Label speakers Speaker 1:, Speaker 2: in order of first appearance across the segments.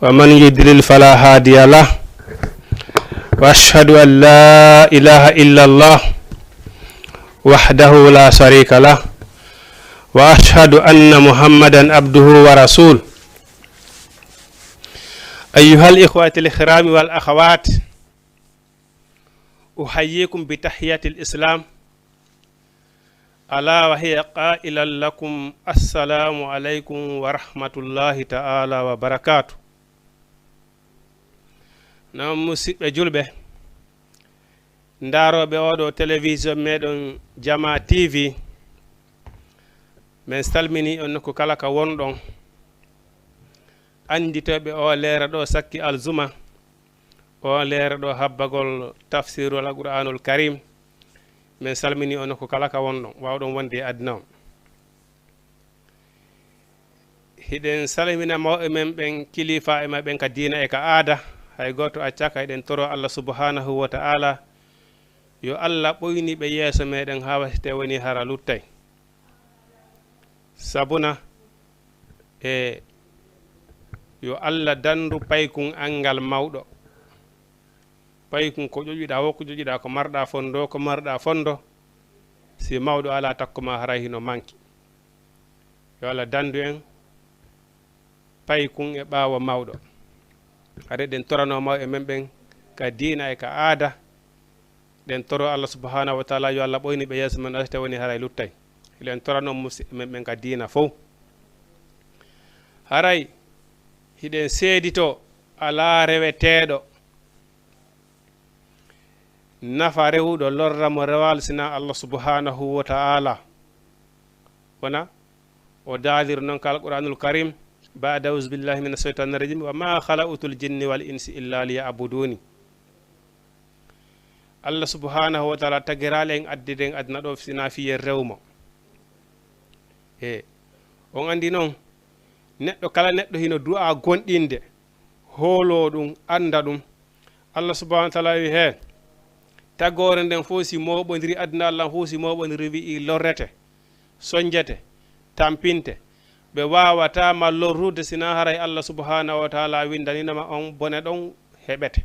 Speaker 1: ومن يضلل فلا هادي له وأشهد أن لا إله إلا الله وحده لا شريك له وأشهد أن محمدا عبده ورسوله. أيها الإخوة الكرام والأخوات، أحييكم بتحية الإسلام ألا وهي قائلا لكم السلام عليكم ورحمة الله تعالى وبركاته. نعم مسيبة جلبة ndaro be odo television medon Jama TV men salmini on ko kala ka wondon anditobe o leera do sakki alzuma o leera do habbagol tafsirul alquranul karim men salmini on ko kala ka wondon wawdon wonde adna hiden salmina mawbe men ben kilifa e mabben ka diina e ka aada hay goto accaka eden toro Allah subhanahu wa ta'ala yo Allah ɓoyni ɓe yeeso meɗen ha wasite woni hara luttay sabuna e yo Allah dandu paykun angal mawɗo paykun ko ƴoƴuɗa wokko ƴoƴuɗa ko marɗa fondo si mawɗo ala takkuma haray hino manki yo Allah dandu en paykun e ɓaawo mawɗo hade ɗen torano mawɓe men ɓen ka diina e ka aada den toro Allah subhanahu wa ta'ala yo Allah ɓoyni ɓe yeeso men asita woni haray luttay hilen torano musidɓe men ɓen ka diina fof haray hiɗen seedito ala reweteɗo nafa rewuɗo lorra mo rewal sina Allah subhanahu wa ta'ala wona o daalir noon ka alquranul karim ba'da auzu billahi minash shaitanir rajim wa ma khalaqtul jinni wal insi illa liya'buduni. Allah subhanahu wa ta'ala tagirale en addiden adna do sina fiye rewmo on andi non neddo kala neddo hino du'a gondinde holo dum anda dum Allah subhanahu wa ta'ala wi he tagore den fosi mobondiri adna Allah fosi mobondiri wi lorrete sonjete tampinte be wawata ma lorrude sina haray Allah subhanahu wa ta'ala windaninama on bone don hebete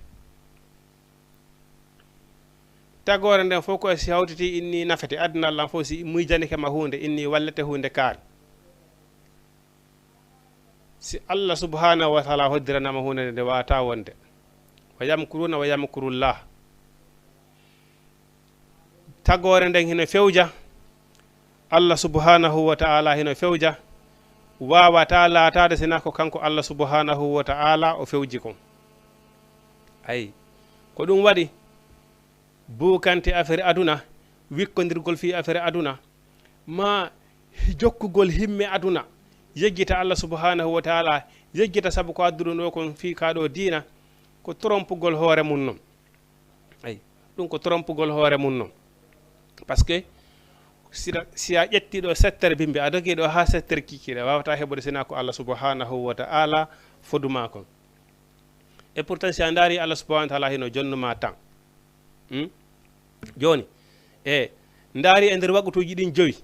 Speaker 1: tagore nden fof ko si hawtiti inni nafete adna Allah fof si muyjani kema hunde inni wallete hunde kaari si Allah subhanahu wa ta'ala hoddiranama hunde nde wata wonde wa yamkuruna wa yamkurullah tagore nden hino fewja Allah subhanahu wa ta'ala hino fewja wawata laatade sina ko kanko Allah subhanahu wa ta'ala o fewji kon ay ko ɗum waɗi bukante affaire aduna wikkodirgol fi affaire aduna ma jokkugol himme aduna yeggita Allah subhanahu wa ta'ala yeggita sabu ko adduɗo ɗo kon fi kaɗo diina ko trompugol hoore mum noon ay ɗum ko trompugol hoore mum noon par ce que si a ƴettiɗo settere bimbe a dogiɗo ha settere kikiɗe wawata heɓude sina ko Allah subhanahu wa ta'ala foduma kon et pourtant si a daari Allah subhanahu wa ta'ala hino jonnuma tan joni ndaari e nder wagutuji ɗin joyi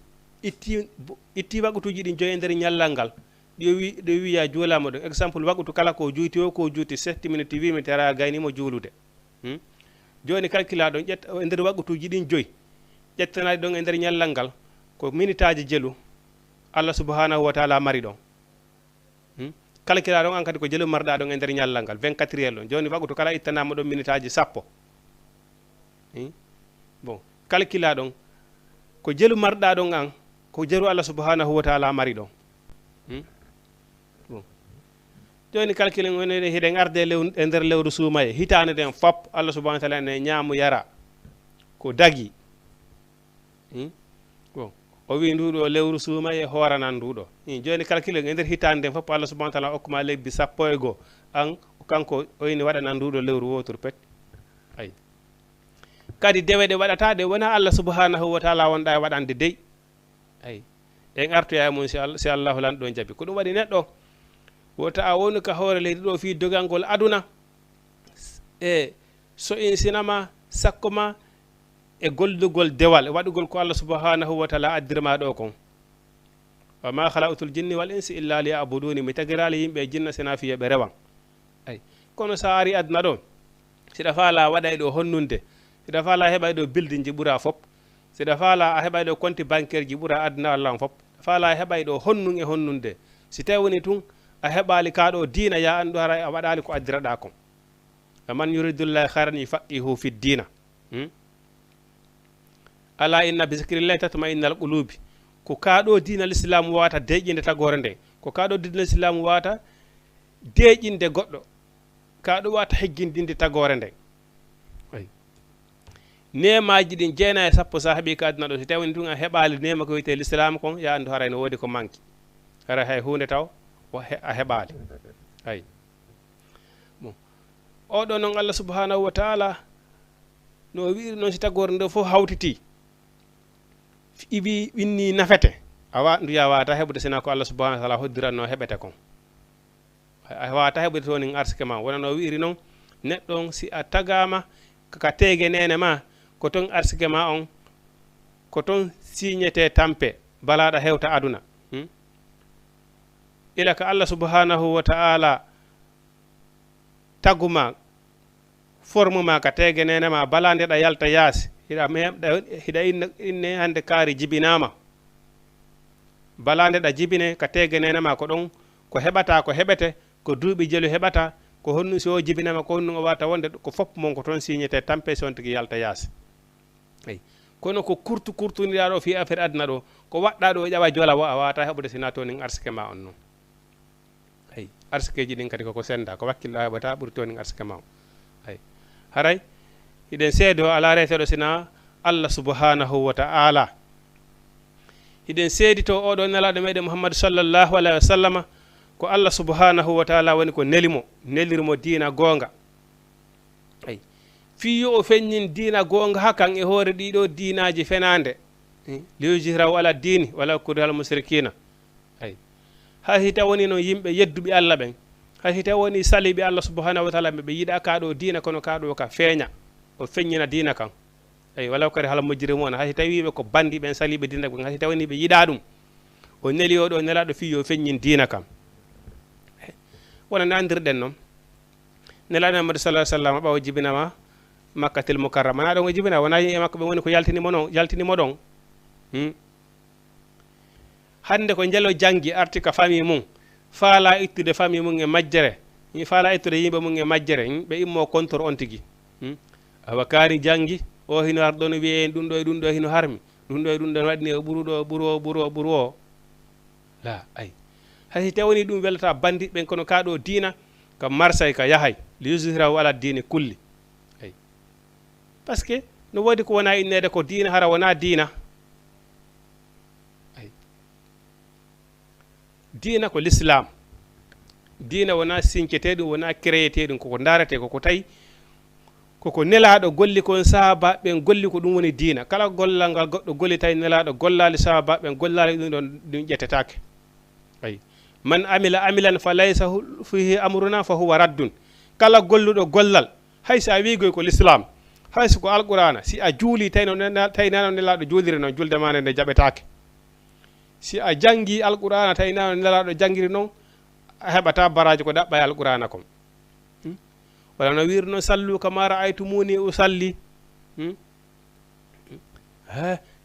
Speaker 1: itti wagutuji ɗin joyi e nder ñallal ngal ɗo wiya juulama ɗo exemple wagutu kala ko juuti o ko juuti 7 minutes 8 minutes ara gaynimo juulude joni calcula ɗon ƴetta e nder wagutuji ɗin joyi ƴettanaɗi ɗon e nder ñallal ngal ko minutaji jelu Allah subhanahu wa ta'ala mari ɗon calcula ɗon an kadi ko jelu marɗa ɗon e nder ñallal ngal 24 heures ɗon joni wagutu kala ittanama ɗon minutaji 10 bon calcula ɗon ko jelu marɗa ɗon an ko jeru Allah subhanahu wa ta'ala mari ɗon bon joni calcule woni hiɗen arde e nder lewru suumaye hitande den fop Allah subhanahu wa ta'ala ene ñaamu yara ko dagi bon o wi nduɗo lewru suumaye horanan nduɗo joni calcule e nder hitande den fop Allah subhanahu wa ta'ala okkuma lebbi 101 an kanko oyni waɗanan nduɗo lewru wotoru pet ay kadi dewe ɗe waɗata ɗe wona Allah subhanahu wa ta'ala wonɗa e waɗande dey ay en artoya mum si Allahu lanɗo jaabi ko ɗum waɗi neɗɗo wota a woni ka hoore leydi ɗo fi dogangol aduna so in sinama sakkoma e gollugol dewal waɗugol ko Allah subhanahu wa ta'ala addirma ɗo kon wa ma khalaqtul jinni wal insi illa liya'buduni mi tagirali yimɓe jinna sena fiye ɓe rewan ay kono sa ari aduna ɗo siɗa faala waɗay ɗo honnunde siɗa faala heɓay ɗo building ji ɓura fop siɗa faala a heɓay ɗo compte bancaire ji ɓura aduna allah fop faala heɓay ɗo honnun e honnunde si tawi woni tun a heɓali kaɗo diina ya andu hara a waɗali ko addiraɗa kon aman yuridullahi khairan yufaqihu fi dina ala inna bi zikrillahi tatma'innal qulubi ko kaɗo diina l'islam wata deƴƴinde tagore nde ko kaɗo diina l'islam wata deƴƴinde goɗɗo kaɗo wata heggindinde tagore nde nemaji ɗin 9 sa heeɓi ka aduna ɗo so tawini tun a heɓali nema ko wiyete l'islam kon ya andu haray no wodi ko manki hara hay hunde taw a heɓali ay bon oɗo noon allah subhanahu wa taala no wiiri noon si tagore nde fof hawtiti iwi winni nafete awa nduya wata heɓude sina ko allah subhanahu wa taala hoddiranno heɓete kon a wata heɓude toon en arsike ma wona no wiiri noon neɗɗon si a tagama kaka tege nene ma ko toon arsike ma on ko toon signete tampe balaɗa hewta aduna ila ka allah subhanahu wa ta'ala taguma forme ma ka tege nene ma bala ndeɗa yalta yaasi hiɗa inne hande kaari jibinama bala ndeɗa jibine ka tege nene ma ko ɗon ko heɓata ko heɓete ko duuɓi jelu heɓata ko honnu si o jibinama ko honnu o wata wonde ko fopp mon ko toon signete tampe si on tigi yalta yaasi ay kono ko kurtuniɗa ɗo fi affaire aduna ɗo ko waɗɗa ɗo ƴawa jola a wata heɓude sina toon en arsike ma on noon ay arsikeji ɗin kadi koko senda ko wakkilɗo heɓata ɓuuri toon en arsike ma o ay haray hiɗen seedo ala reteɗo sina allah subhanahu wa ta'ala hiɗen seedi to oɗo nelaɗo meɗen muhammadu sallllahu alayhi wa sallama ko allah subhanahu wa ta'ala woni ko nelirmo diina gonga ay fiyo o feññin diina gonga hakan e hoore ɗiɗo diinaji fenande liyujhirahu ala dini wala kurihal musrikina ay hay hita woni noon yimɓe yedduɓe allah ɓen hay hita woni saliɓe allah subhanahu wa taala ɓe yiɗa kaɗo diina kono kaɗo ka feeña o feññina diina kan ay wala kadi hala mojjirimu on hay tawiɓe ko bandi ɓen saliɓe diina ɓen hay tawani ɓe yiɗa ɗum o neli oɗo nelaɗo fiyo feññin diina kam wona nandirɗen noon nelaɗo mamadou sallah sallam ɓawo jibinama makkatel mukarrama na ɗon o jibina wona e makko ɓe woni ko yaltinimo ɗon hande ko jelo janggi arti ka famille mum faala ittude famille mum e majjere faala ittude yimɓe mum e majjere ɓe immo contrôle on tigui awa kaari janggi o hino har ɗon wiye ɗum ɗo e ɗum ɗo hino harmi ɗum ɗo e ɗum ɗon waɗini o ɓuuro o la ay hay tawani ɗum welata bandit ɓen kono kaɗo diina ka marsay ka yahay li yusirahu ala dini kulli ay par ce que no wodi ko wona innede ko diina hara wona diina ay diina ko l'islam diina wona sinceteɗum wona créeteɗum koko darete koko tawi koko nelaɗo golli kon sahaba ɓen golli ko ɗum woni diina kala gollal ngal goɗɗo golli tawi nelaɗo gollali sahaba ɓen gollali ɗum ɗon ɗum ƴettetake ay man amila amilan fa laysa fihi amruna fa huwa raddun kala golluɗo gollal hay sa wigoy ko l'islam hay so ko alqur'ana si a juuli tawi nano nelaɗo juuliri noon julde ma nde jaɓetake si a jangi alqur'ana tawi nano nelaɗo jangiri noon a heɓata baraji ko ɗaɓɓa e alqur'ana kon wala no wiiri noon sallu kama ra'aytumuni usalli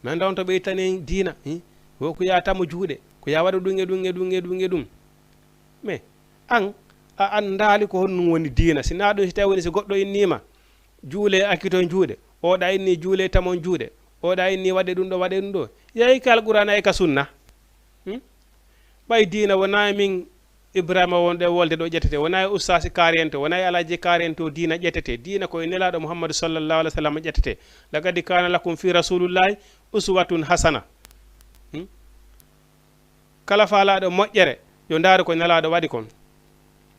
Speaker 1: min dawnto ɓe tani diina wo ko yatamo juuɗe ko ya waɗa ɗum e ɗum mais an a andali ko honɗum woni diina sina ɗum si tawi woni si goɗɗo innima juule akkiton juuɗe oɗa inni juule tamon juuɗe oɗa inni waɗe ɗum ɗo yeyi ka alqur'ana e ka sunna ɓay diina wona min ibrahima wonɗe wolde ɗo ƴettete wona e ustasi kariyente wona e alaji kariyente o diina ƴettete diina koye nelaɗo mouhammadou sallllahu alih w sallam ƴettete lagadi kana lakum fi rasulillahi uswatun hasana kala faalaɗo moƴƴere yo ndaari ko nelaɗo waɗi kon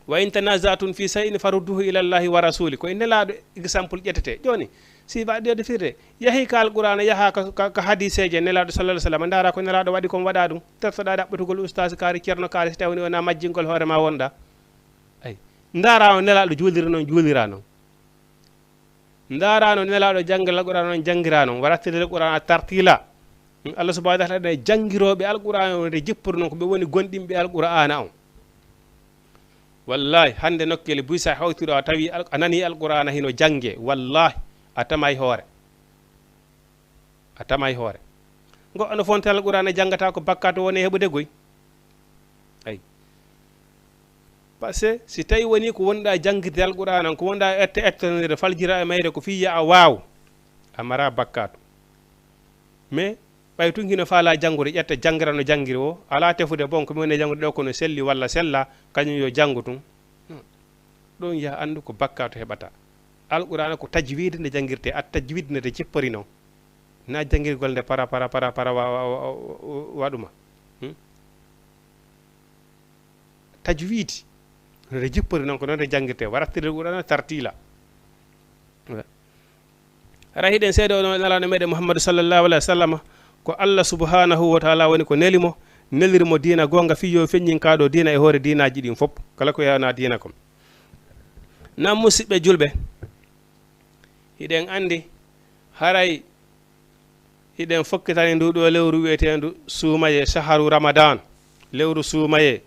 Speaker 1: wa in tanazatum fi shay'in farudduhu ila llahi wa rasuli koye nelaɗo exemple ƴettete joni si waɗede firde yeehi ka alqur'ana yaaha ka hadiseje nelaɗo sallah sallam ndaara ko nelaɗo waɗi kon waɗa ɗum tertoɗa ɗaɓɓatugol ustasi kaari ceerno kaari so tawni wona majjingol hoorema wonɗa ay ndaara no nelaɗo juuliri noon juulira noon ndaara no nelaɗo janggirl alqur'ana noon janggira noon warattirde alqur'ana tartila allah subahana wa taala jangiroɓe alqur'ana o nde jippori noon ko ɓe woni gonɗinɓe alqur'ana on wallahi hande nokkele buy sa hawtiro a tawi a nani alqur'ana hino jange wallahi a tamay hoore a tamay hoore goɗɗo fonte alqur'ana jangata ko bakkato woni heɓude goy ay parce que si tawi woni ko wonɗa jangirde alqur'ana ko wonɗa ettanire faljira e mayre ko fiya a waaw a mara bakkato mais ɓay tun hino faala janngude ƴetta jangira no janngiri o ala tefude bon komi woni janngude ɗo kono selli walla sella kañum yo janngu tun ɗon yaha anndu ko bakkato heɓata alqur'ana ko tajwide nde janngirte at tajwide nde cippori noon na janngirgol nde para waɗuma tajwide nde jippori noon ko noon nde janngirte warattirde alqur'ana tartila ara hiɗen seeɗa ono nelaɗo meɗen mouhammadou sallllahu alayhi wa sallam ko Allah subhanahu wa ta'ala woni ko nelimo nelirmo diina gonga fiyo feññin kaɗo diina e hoore diinaji ɗin fof kala ko yawna diina kom nam musidɓe julɓe hiɗen andi haray hiɗen fokkitani nduɗo lewru wiyetendu suumaye saharu ramadan lewru suumaye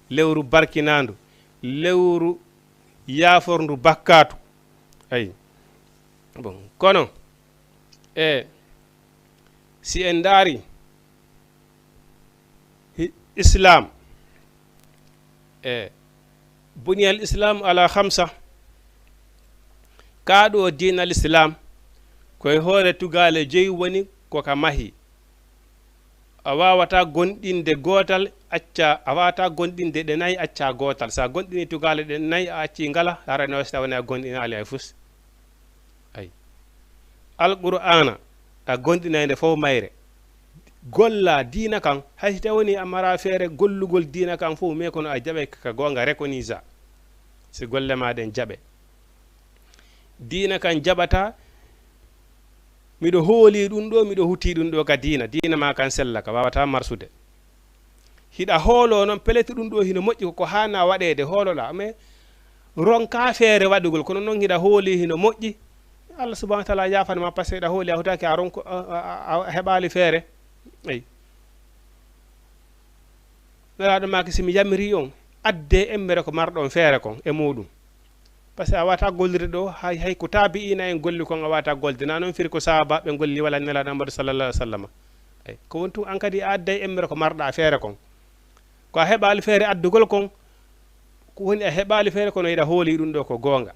Speaker 1: lewru barkinandu lewru yaforndu bakkatu ayi bon kono si en daari islam buniyal islam ala khamsa kaɗo dinal islam koye hoore tugale joyi woni koka mahi a wawata gonɗinde gotal acca a wawata gonɗinde ɗe nayyi acca gotal sa gonɗini tugale ɗe nayyi a acci ngala harano wasta woni a gonɗinali hay fus ay alqur'ana a gonɗinayde fof mayre golla diina kan hay tawoni a mara feere gollugol diina kan fof mais kono a jaɓe ka gonga reconisa si golle maɗen jaɓe diina kan jaɓata miɗo hooli ɗum ɗo miɗo huti ɗum ɗo ka diina ma kan sella ka wawata marsude hiɗa hoolo noon peleti ɗum ɗo hino moƴƴi koko hana waɗede hooloɗa mais ronka feere waɗugol kono noon hiɗa hooli hino moƴƴi Allah subhanahu wa ta'ala yafanma par ce que ɗa hooli a hutaki a ronko a heɓali feere eyi nelaɗo maki simi yamiri on adde emmere ko marɗon feere kon e muɗum par ce que a wata gollirde ɗo hay ko taabi ina en golli kon a wata golde na noon firi ko sahaba ɓe golli wala nelaɗo amadou sallallah alih w sallam eyi ko wontu an kadi a adday emmere ko marɗa feere kon ko a heɓali feere addugol kon ko woni a heɓali feere kono yiɗa hooli ɗum ɗo ko gonga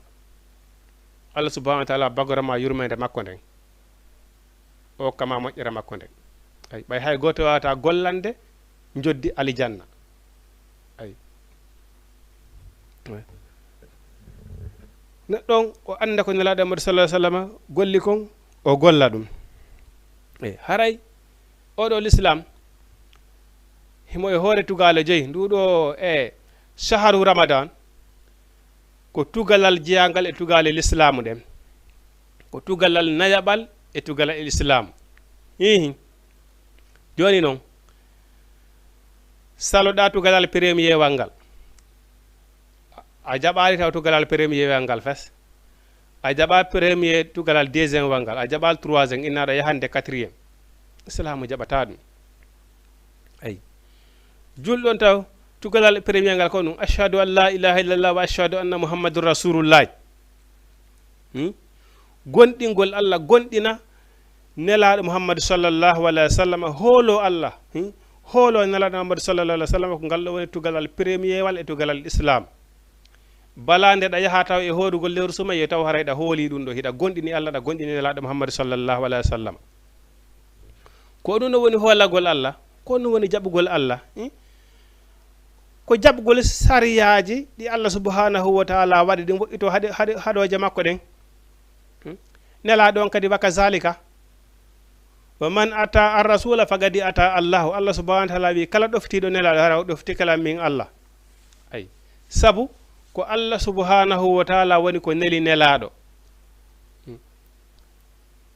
Speaker 1: Allah subhanahu wa ta'ala bagorama yurmede makko nden o kama moƴƴere makko nden ay ɓay hay goto wawata gollande joddi alijanna ay neɗɗon o anda ko nelaɗo amadou sallah sallam golli kon o golla ɗum eyi haray oɗo l'islam himo e hoore tugale joyi nduɗo shaharu ramadan ko tugalal jeyangal e tugale l'islamu ɗen ko tugalal nayaɓal e tugalal l'islam hihi joni noon saloɗa tugalal premier wal ngal a jaɓali taw tugalal premier wal ngal fes a jaɓa premier tugalal deuxiéme wal ngal a jaɓal troisiéme innaɗo yahande quatriéme islamu jaɓata ɗum ayi julɗon taw tugalal premier ngal ko ɗum ashhadu an la ilaha illallah wa ashhadu anna muhammadun rasulullah gonɗingol Allah gonɗina nelaɗo muhammadu sallallahu alayhi wa sallam hoolo Allah hoolo nelaɗo muhammadu sallallahu alayhi wa sallam ko ngal ɗo woni tugalal premier wal e tugalal islam bala nde ɗa yaha taw e hoorugol lewru sumaye taw hara ɗa hooli ɗum ɗo hiɗa gonɗini Allah ɗa gonɗini nelaɗo muhammadu sallallahu alayhi wa sallam ko ɗum ɗo woni hoolagol Allah ko ɗum woni jaɓugol Allah ko jaɓgol sariyaji ɗi Allah subhanahu wa ta'ala waɗi ɗi woɗɗito haɗoje makko ɗen nelaɗo on kadi waka zalika wa man ata ar rasula fagadi ata allahu Allah subhanahu wa ta'ala wi kala ɗoftiɗo nelaɗo hara o ɗofti kala min Allah ay sabu ko Allah subhanahu wa ta'ala woni ko neli nelaɗo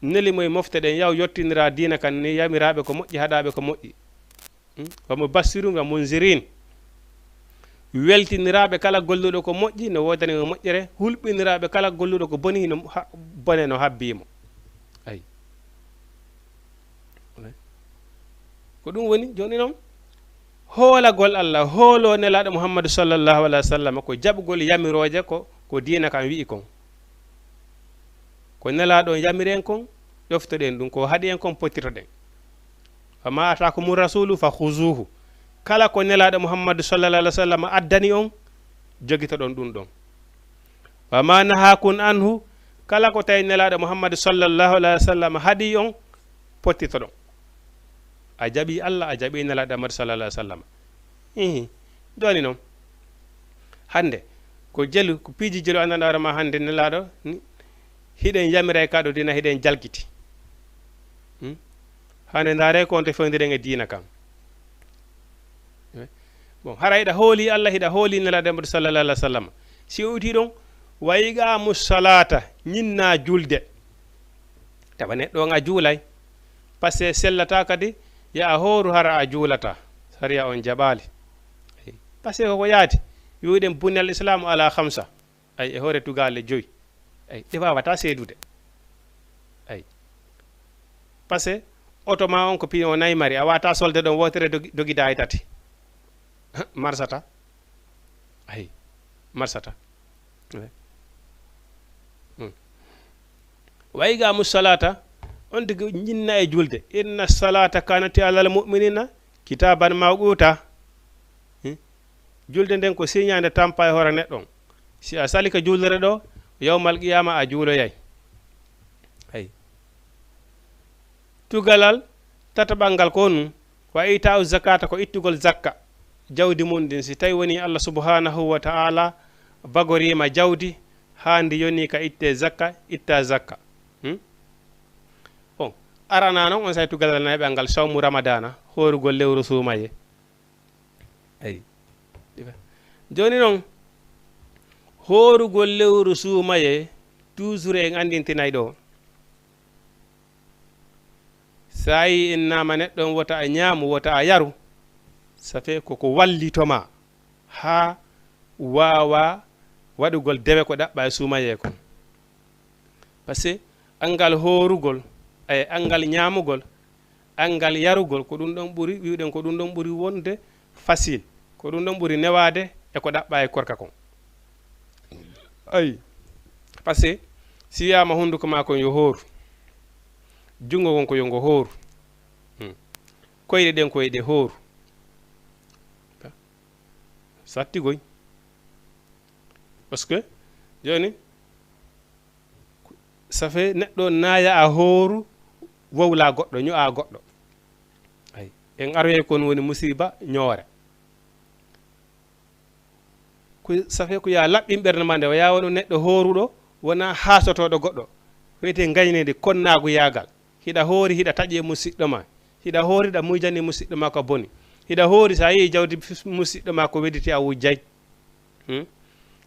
Speaker 1: neli moye mofte ɗen yaw yottinira dina kan ni yamiraɓe ko moƴƴi haɗaɓe ko moƴƴi wamo bassirum wa munzirin weltiniraɓe kala golluɗo ko moƴƴi no wodani no moƴƴere hulɓiniraɓe kala golluɗo ko boni no bone no habbimo ay ko ɗum woni joni noon hoolagol Allah hoolo nelaɗo Muhammadu sallallahu alaihi wasallam ko jaɓgol yamiroje ko diina kam wi'i kon ko nelaɗo yamiren kon ƴoftoɗen ɗum ko haɗi en kon pottirtoɗen fama atakum rasulu fa khuzuhu kala ko nelaɗo Muhammadu sallallahu alaihi wasallam addani on jogitoɗon ɗum ɗon wama nahakun anhu kala ko tawi nelaɗo Muhammadu sallallahu alaihi wasallam haɗi on pottitoɗon a jaɓi Allah a jaɓi nelaɗo Muhammadu sallallahu alaihi wasallam joni noon hande ko jelu ko piiji jelu andanɗa hoore ma hande nelaɗo hiɗen yamira kaɗo dina hiɗen jalkiti hande ndaare ko on to fewdiren e diina kam bon hara hiɗa hooli Allah hiɗa hooli nelaɗo Muhammadu sallallahu alaihi wasallam si uti ɗon wayigamu salata ñinna julde tawa neɗɗo on a juulay par ce que sellata kadi ya a hooru hara a juulata sariya on jaɓali par ce que koko yaadi wiɗen bunal islamu ala khamsa ay e hoore tugale joyi ay ɗi wawata seedude ay par ce que auto ma on ko pi o nayi mari a wata solde ɗon wotere dogida e tati marsata ay marsata wayigamu salata on tigi ñinna e julde inna salata kanati alal mu'minina kitaban mawquta julde nden ko siñade tampa e hoore neɗɗon si a sali ka juulere ɗo yawmal qiyama a juuloyay ay tugalal tataɓal ngal ko num wa ita'u zakata ko ittugol zakka jawdi mum ndin si tawi woni Allah subhanahu wa ta'ala bagorima jawdi handi yoni ka itte zakka itta zakka bon arana noon on say tugalal nayiɓal ngal sawmu ramadana horugol lewru suumaye ay joni noon horugol lewru suumaye toujours en andintinay ɗo sa yi en nama neɗɗon wota a ñaamu wota a yaru ça fait koko wallitoma ha wawa waɗugol dewe ko ɗaɓɓa e suumaye kon par ce que angal horugol ay angal ñaamugol angal yarugol ko ɗum ɗon ɓuri wiwɗen ko ɗum ɗon ɓuri wonde facile ko ɗum ɗon ɓuri newade e ko ɗaɓɓa e korka kon ay par ce que si wiyama hunduko ma kon yo hooru jungo kon ko yo ngo hooru koyɗe ɗen koyeɗe hooru sattigoy parce que joni ça fait neɗɗo naaya a hooru wowla goɗɗo ño'a goɗɗo ay en aroye kon woni musiba ñoore ko ça fait ko ya laɓɓin ɓernde ma nde o yawa ɗum neɗɗo hooruɗo wona haasotoɗo goɗɗo wiyete gaynede konnagu yaagal hiɗa hoori hiɗa taƴi e musidɗo ma hiɗa hoori hiɗa mujjani musidɗo ma ko boni hiɗa hoori sa yeehi jawdi musidɗo ma ko wedditi a wujjay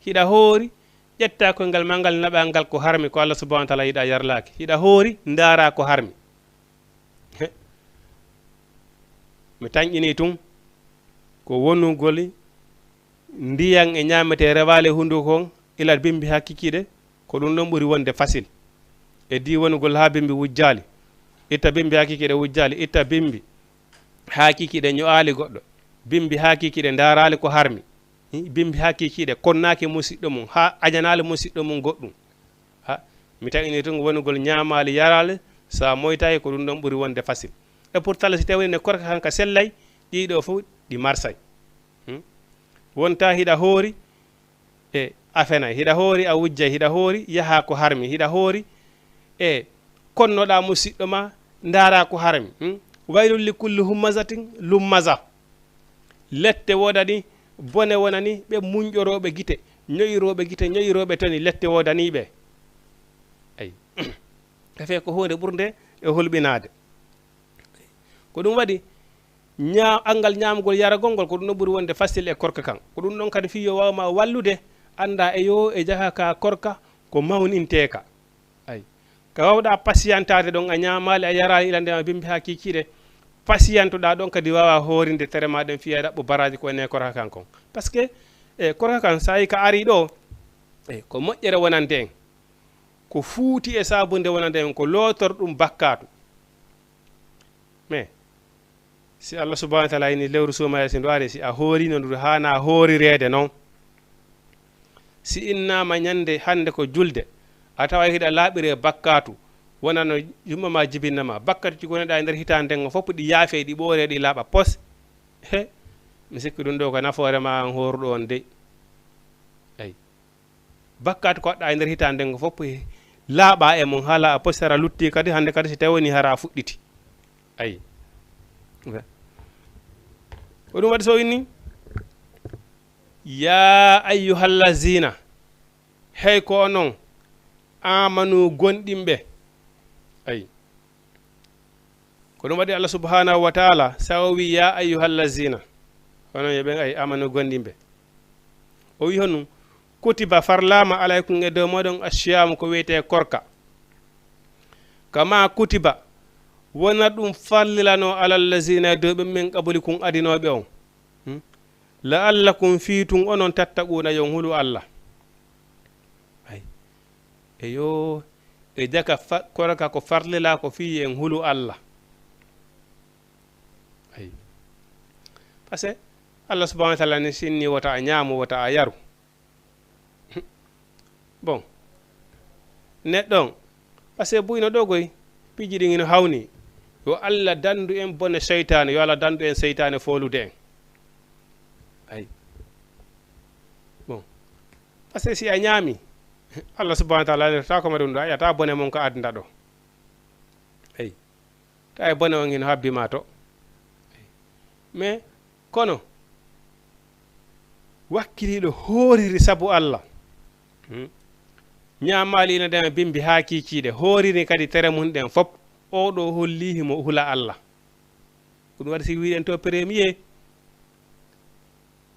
Speaker 1: hiɗa hoori ƴetta koyngal ma ngal naɓa ngal ko harmi ko Allah subhanahu wa ta'ala yiɗa yarlaki hiɗa hoori ndaara ko harmi mi tañƴini tun ko wonugol ndiyan e ñamete rewale hunduko kon ila bimbi ha kikiɗe ko ɗum ɗon ɓuri wonde facile e di wonugol ha bimbi wujjali itta bimbi ha kikiɗe wujjali itta bimbi ha kikiɗe ño'ali goɗɗo bimbi ha kikiɗe ndarali ko harmi bimbi ha kikiɗe konnaki musidɗo mum ha ajanali musidɗo mum goɗɗum ha mi taƴini tun wonugol ñamali yarali sa moytayi ko ɗum ɗon ɓuri wonde facile et pourtant si tawini ne korka kanka sellay ɗiɗo fof ɗi marsay wonta hiɗa hoori e afenay hiɗa hoori a wujjay hiɗa hoori yaha ko harmi hiɗa hoori e konnoɗa musidɗo ma ndara ko harmi waylul li kulli hummazatin lummaza lette wodani bone wonani ɓe muñƴoroɓe guite ñoyiroɓe toni lette wodaniɓe ay efe ko hunde ɓurde e holɓinade ko ɗum waɗi angal ñamgol yaragol ngol ko ɗum ɗon ɓuri wonde facile e korka kan ko ɗum ɗon kadi fi yo wawma wallude anda e yo e jaha ka korka ko mawninteka ay ka wawɗa patientade ɗon a ñamali a yarali ila ndema bimbi ha kikiɗe patientoɗa ɗon kadi wawa horinde tere maɗen fiya ɗaɓɓo baraji ko ene korka kan kon par ce que e korka kan sa yi ka ari ɗo ko moƴƴere wonande en ko fuuti e sabunde wonande en ko lotor ɗum bakkatu mais si Allah subhanahu wa ta'ala ini lewru sumaya si ndu si a hoorino ndu hana hoorirede noon si innama ñande hande ko julde a tawa hiɗa laaɓire bakkatu wonano yumma ma jibinnama bakkatu cigoneɗa e nder hitande ngo fof ɗi yaafe ɗi ɓoore ɗi laaɓa pos he mi sikki ɗum ɗo ko nafoore ma an horuɗo on dey ayi bakkatu ko waɗɗa e nder hitande ngo fof laaɓa e mum haala a postara lutti kadi hande kadi si tawi woni hara fuɗɗiti ayi ko ɗum waɗi so inni ya ayyuhallazina hey ko noon amanu gonɗimɓe ayi ko ɗum waɗi Allah subhanahu wa ta'ala sa o wi ya ayyuhallazina hono yeɓen ay amanu gonɗimɓe o wi honum kutiba farlama alaykum e dow moɗon ashiyamu ko wiyete korka kama kutiba wona ɗum fallilano alallazina e dow ɓe min qabuli kun adinoɓe on la'allakum fiitum onon tattaquna yon hulu Allah ay eyo e jaka korka ko farlila ko fi en hulu Allah ay parce que Allah subhanahu wa ta'ala ni sinni wota a ñaamu wota a yaru bon neɗɗon parce que buyno ɗo goy piji ɗi no hawni yo Allah dandu en bone seytane yo Allah dandu en seytane folude en ay bon parce que si a ñaami Allah subhanahu wa ta'ala ta ko maɗum ɗo a yata bone mon ko adda ɗo ay ta e bone on hino habbima to mais kono wakkiliɗo hooriri sabu Allah ñamali ina dema bimbi ha kikiɗe hooriri kadi tere mum ɗen fop oɗo hollihimo hula Allah ko ɗum waɗi si wiɗen to premier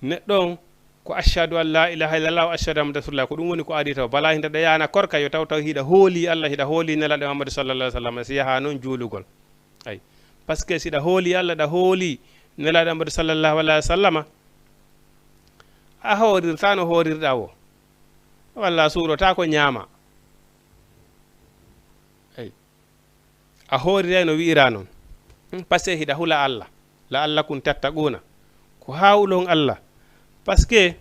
Speaker 1: neɗɗon ko ashhadu an la ilaha illallah wa ashhadu anna rasulullah ko ɗum woni ko adi taw bala hindeɗa yana korka yo taw hiɗa hooli Allah hiɗa hooli nelaɗo Muhammad sallallahu alaihi wasallam si yaha noon juulugol ay par ce que siɗa hooli Allah ɗa hooli nelaɗo Muhammad sallallahu alaihi wasallam a hoorirta no hoorirɗa o walla suurota ko ñaama ay a hooriray no wi'ira noon par ce que hiɗa hula Allah la Allah kun tattaquna ko hawlon Allah par ce que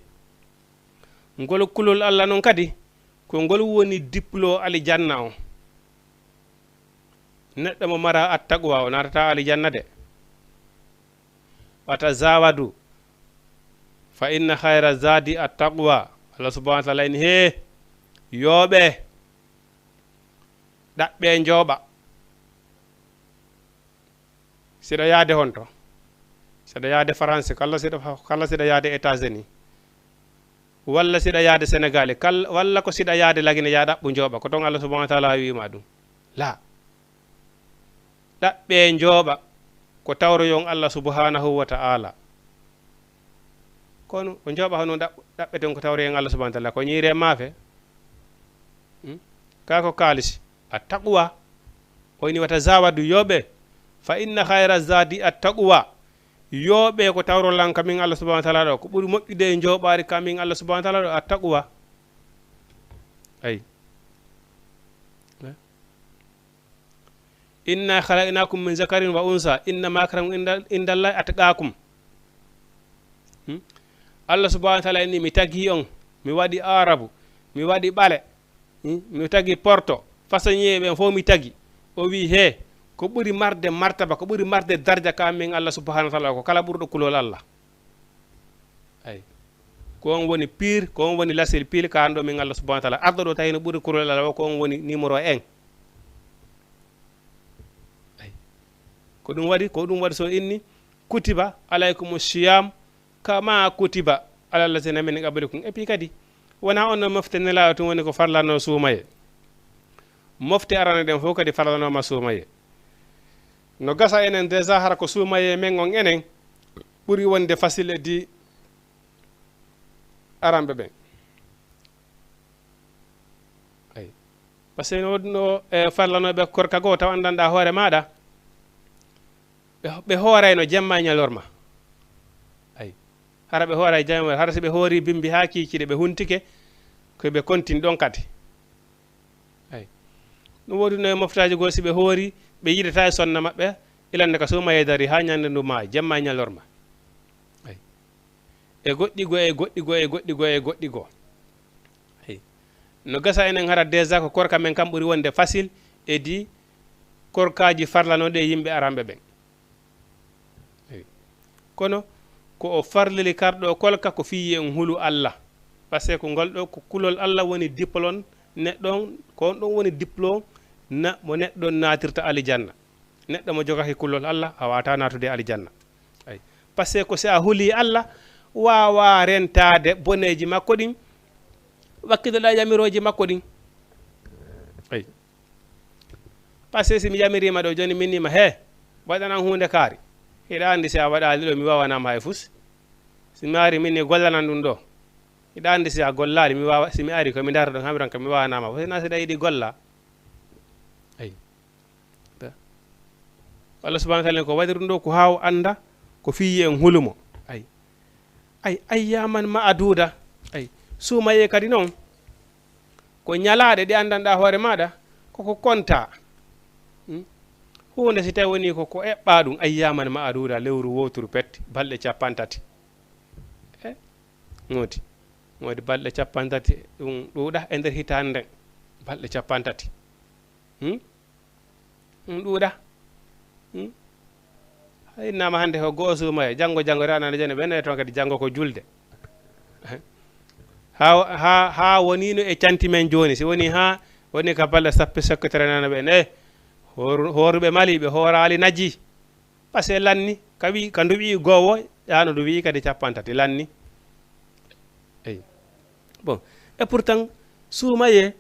Speaker 1: ngol kulol Allah noon kadi ko ngol woni diplo alijanna o neɗɗo mo mara attaqwa o natata alijanna de wata zawadu fa inna khayra zadi attaqwa Allah subhanahu wa ta'ala in he yoɓe ɗaɓɓe jooɓa siɗa yaade honto siɗa yaade France kala siɗa yaade États-Unis walla siɗa yaade Sénégal walla ko siɗa yaade lagine ya ɗaɓɓu jooɓa ko ton Allah subhanahu wa ta'ala wima ɗum la ɗaɓɓe jooɓa ko tawroyon Allah subhanahu wa ta'ala kono o jooɓa hono ɗaɓɓeten ko tawroyon Allah subhanahu wa ta'ala ko ñiire maafe kako kaalisi a taqwa o ini wata zawadu yoɓe fa inna khayra zadi a taqwa yoɓe ko tawrolan kamin Allah subhanahu wa ta'ala ɗo ko ɓuri moƴƴude e jooɓari kamin Allah subhanahu wa ta'ala ɗo a taqwa ay inna khalaqnakum min zakarin wa unsa innama akramu indallahi atqakum Allah subhanahu wa ta'ala inni mi tagi on mi waɗi arabu mi waɗi ɓale mi tagi porto façonnier ɓen fof mi tagi o wi he ko ɓuri marde martaba ko ɓuri marde darja kamin Allah subhanahu wa ta'ala ko kala ɓurɗo kulol Allah ay ko on woni pire ko on woni lasil pile ka anɗo min Allah subhanahu wa ta'ala arɗo ɗo tawi no ɓuri kulol Allah ko on woni numéro 1 ay ko ɗum waɗi so inni kutiba alaykum siyam kama kutiba alal ladina min qablikum et puis kadi wona on no mofte nelaɗo tum woni ko farlano suumaye mofte arana ɗen fof kadi farlanoma suumaye no gasa enen déjà hara ko suumaye men on enen ɓuri wonde facile di aranɓe ɓen ay par ce que no farlanoɓe korka goo taw andanɗa hoore maɗa ɓe hoorayno jemma ñalorma ay hara ɓe hooray jamma hara so ɓe hoori bimbi ha kikiɗe ɓe huntike koɓe continue ɗon kadi ay ɗum woodi no moftaji goo si ɓe hoori ɓe yidata e sonna maɓɓe ilande ka suma yedari ha ñande ndu ma jamma ñalorma ay e goɗɗi go e goɗɗi go e goɗɗi go e goɗɗi go ay no gasa enen hara déjà ko korka men kam ɓuri wonde facile e di korkaji farlanoɗe yimɓe aramɓe ɓen kono ko o farlili karɗo kolka ko fiyi en hulu Allah par ce que ko ngol ɗo ko kulol Allah woni diplôme neɗɗon ko on ɗon woni diplôme na mo neɗɗon natirta alijanna neɗɗo mo jogaki kulol Allah a wata natude alijanna ay par ce que ko si a huli Allah wawa rentade boneji makko ɗin wakkidoɗa yamiroji makko ɗin ay par ce que si mi yamirima ɗo joni minnima he waɗanan hunde kaari hiɗa andi si a waɗali ɗo mi wawanama hay fus simi ari minni gollanan ɗum ɗo hiɗa andi si a gollali mi wawa simi ari komi darta ɗon hamiran ka mi wawanama fo sina siɗa yiɗi golla ay Allah subhanahu wa ta'ala ko waɗi ɗum ɗo ko haw anda ko fiyi en hulumo ay ayyaman ma aduda ay sumaye kadi noon ko ñalaɗe ɗe andanɗa hoore maɗa koko konta hunde si tawi woni koko eɓɓa ɗum ayyaman ma aduda lewru woturu pette balɗe 50 ngodi balɗe 50 ɗum ɗuuɗa e nder hitande nden balɗe 50 ɗum ɗuuɗa innama hande ko goho sumaye janggo ranande joni ɓenne toon kadi janggo ko julde ha wonino e canti men joni si woni ha woni ka balɗe sappo sekkotere nana ɓen horuɓe maliɓe horali naji par ce que lanni ka ndu wi gowo ƴano ndu wi kadi 50 lanni eyi bon et pourtant suumaye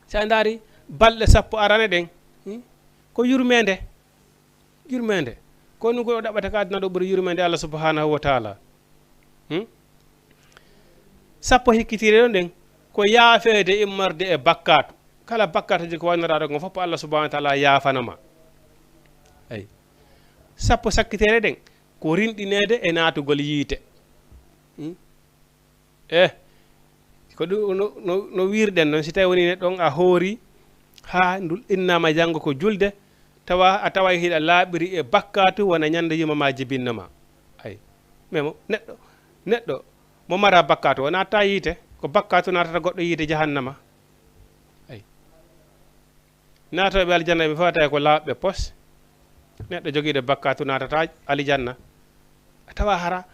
Speaker 1: sa daari balɗe sappo arane ɗen ko yurmede ko ɗum ko ɗaɓɓata ka aduna ɗo ɓuuri yurmede Allah subhanahu wa taala sappo hikkitire ɗo ɗen ko yaafede immorde e bakkatu kala bakkatuji ko wanniraɗo kon fof Allah subhanahu wa taala yafanama ay sappo sakkitere ɗen ko rinɗinede e natugol yiite ko ɗum no wirɗen noon si tawi woni neɗɗon a hoori ha ndu innama janggo ko julde a tawa hiɗa laaɓiri e bakkatu wona ñande yumama jibinnoma ay mais neɗɗo mo mara bakkatu o natta yiite ko bakkatu natata goɗɗo yiite jahannama ay natoɓe aljanna ɓe fawata ko laaɓɓe pos neɗɗo joguiɗo bakkatu natata alijanna a tawa hara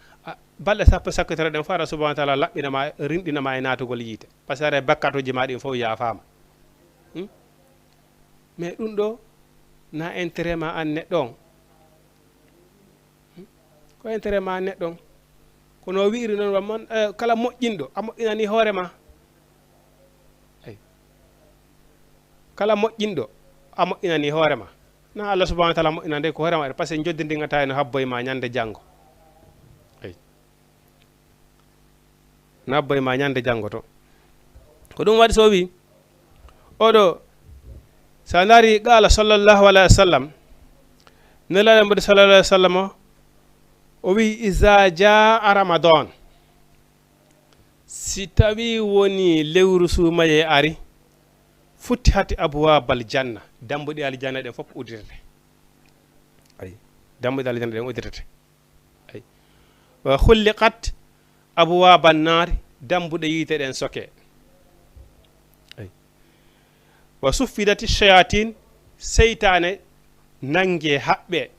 Speaker 1: balɗe sappo sakkitere ɗen fara subhanahu wa taala laɓɓinama rinɗinama e natugol yiite par ce que ara bakkatuji ma ɗin fof yafama mais ɗum ɗo na intérêt ma an neɗɗo on ko intérêt ma an neɗɗo on kono wiiri noon wamman kala moƴƴinɗo a moƴƴinani hoorema ay kala moƴƴinɗo a moƴƴinani hoorema na Allah subhanahu wa taala moƴƴinande ko hoorema par ce que joddidigata no habboye ma ñande janggo ay no habboye ma ñande janggo to ko ɗum waɗi so wi oɗo sa daari qala sallllahu alayhi wa sallam nelaɗo mboɗo sallallah alih wa sallam o wi isa jaa ramadan si tawi woni lewru sumaye ari futti hati abwabal janna dambuɗe aljanna ɗen fof uddirete ay dambuɗe aljanna ɗen uddirete ay wa hulliqat abwaban naari dambuɗe yiite ɗen soke ay wa suffidati shayatin seytane nangue haɓɓe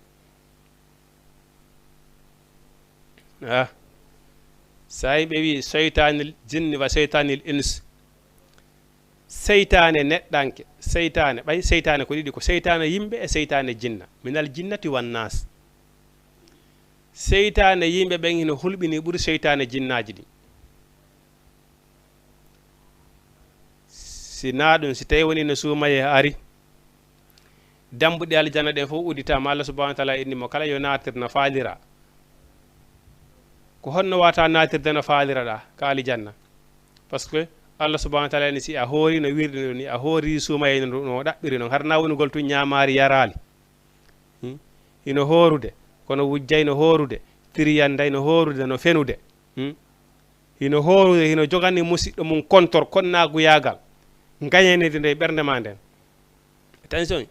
Speaker 1: sa yi ɓe wi seytanil jinni wa seytanil ins seytane neɗɗanke seytane ɓay seytane ko ɗiɗi ko seytane yimɓe e seytane jinna minal jinnati wan nas seytane yimɓe ɓen hino hulɓini ɓuuri seytane jinnaji ɗi si na ɗum si tawi woni no suumaye ari dambuɗe aljanna ɗen fof udditama Allah subhanahu wa taala innimo kala yo natir no faalira ko honno wata natirde no faalira ɗa ka aljanna par ce que Allah subhanahu wa taala ni si a hoori no wirɗi ni a hoori suumaye no ɗaɓɓiri noon har na wonugol tun ñamari yarali ino horude kono wujjay no horude tiriyanday no horude no fenude hino horude hino jogani musidɗo mum kontor konnagu yagal gañenede nde ɓernde ma nden attention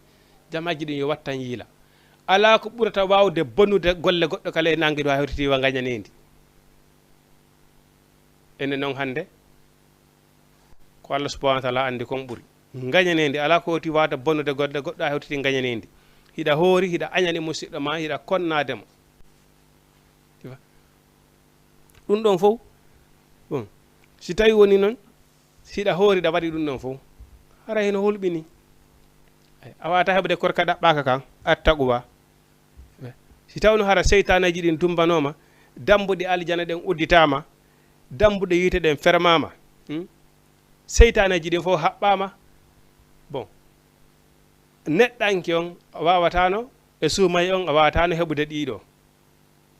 Speaker 1: jamaji ɗin yo wattan yiila ala ko ɓurata wawde bonnude golle goɗɗo kala e nangue ɗo ha hewtitiwa gañanedi ene noon hande ko Allah subhanahu wa taala andi kon ɓuuri gañanedi ala ko hoti wawde bonnude golle goɗɗo ha hewtiti gañanedi hiɗa hoori hiɗa añani musidɗo ma hiɗa konnademo ɗum ɗon fof bon si tawi woni noon siɗa hoori ɗa waɗi ɗum ɗon fof hara heno hulɓini a wata heɓde korka ɗaɓɓaka kan attaquwa si tawno hara seytaneji ɗin dumbanoma dambuɗe aljana ɗen udditama dambuɗe yiite ɗen fermama seytaneji ɗin fof haɓɓama bon neɗɗanki on a wawatano e suumayi on a wawatano heɓude ɗiɗo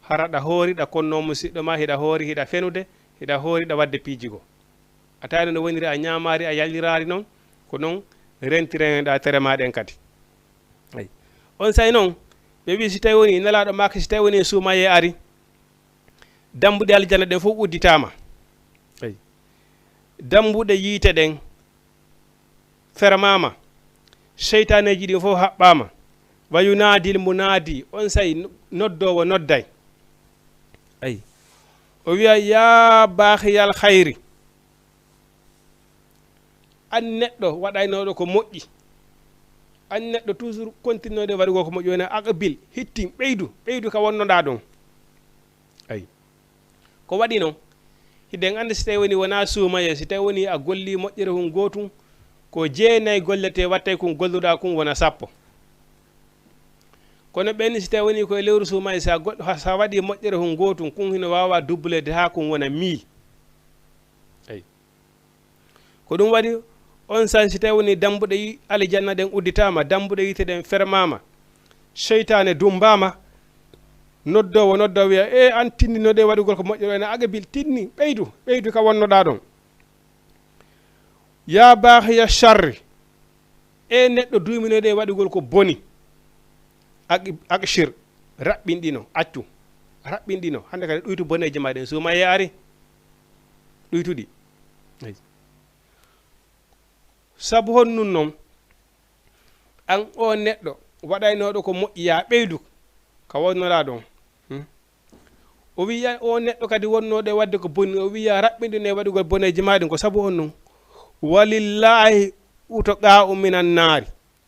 Speaker 1: hara ɗa hoori ɗa konno musidɗo ma hiɗa hoori hiɗa fenude hiɗa hoori ɗa wadde piijigo a tawino no woniri a ñamari a yallirari noon ko noon rentireɗa tere maɗen kadi ayi on say noon ɓe wi si tawi woni nelaɗo makko si tawi woni suumaye ari dambuɗe aljana ɗen fof udditama ayi dambuɗe yiite ɗen fermama seytaneji ɗin fof haɓɓama wa yunadil munadi on say noddowo nodday ayi o wiya ya baahiyal hayri an neɗɗo waɗaynoɗo ko moƴƴi an neɗɗo toujours continuode waɗugo ko moƴƴi wona aqbil hittin ɓeydu ka wonnoɗa ɗon ayi ko waɗi noon hiɗen andi si tawi woni wona suumaye si tawi woni a golli moƴƴere hun gotum ko jeenayyi gollete wattay kun golluɗa kun wona sappo kono ɓenni si tawi woni koye lewru suumaye sa waɗi moƴƴere hun gotum kun hino wawa dublede ha kun wona 1000 ayi ko ɗum waɗi on sa si tawi woni dambuɗe aljanna ɗen udditama dambuɗe yite ɗen fermama seytane dumbama noddowo noddowo wiya e an tinninoɗe waɗugol ko moƴƴere ene agabil tinni ɓeydu ka wonnoɗa ɗon ya bahiya charri e neɗɗo duminoɗe waɗugol ko boni aqshir raɓɓinɗino accu raɓɓinɗino hande kadi ɗuytu boneji maɗen suumaye ari ɗuytuɗi sabu honnun noon an o neɗɗo waɗaynoɗo ko moƴƴi ya ɓeydu ka wonnoɗa ɗon o wiya o neɗɗo kadi wonnoɗo wadde ko boni o wiya raɓɓinɗino waɗugol boneji maɗen ko sabu honnun walillahi utaqa'u minan naari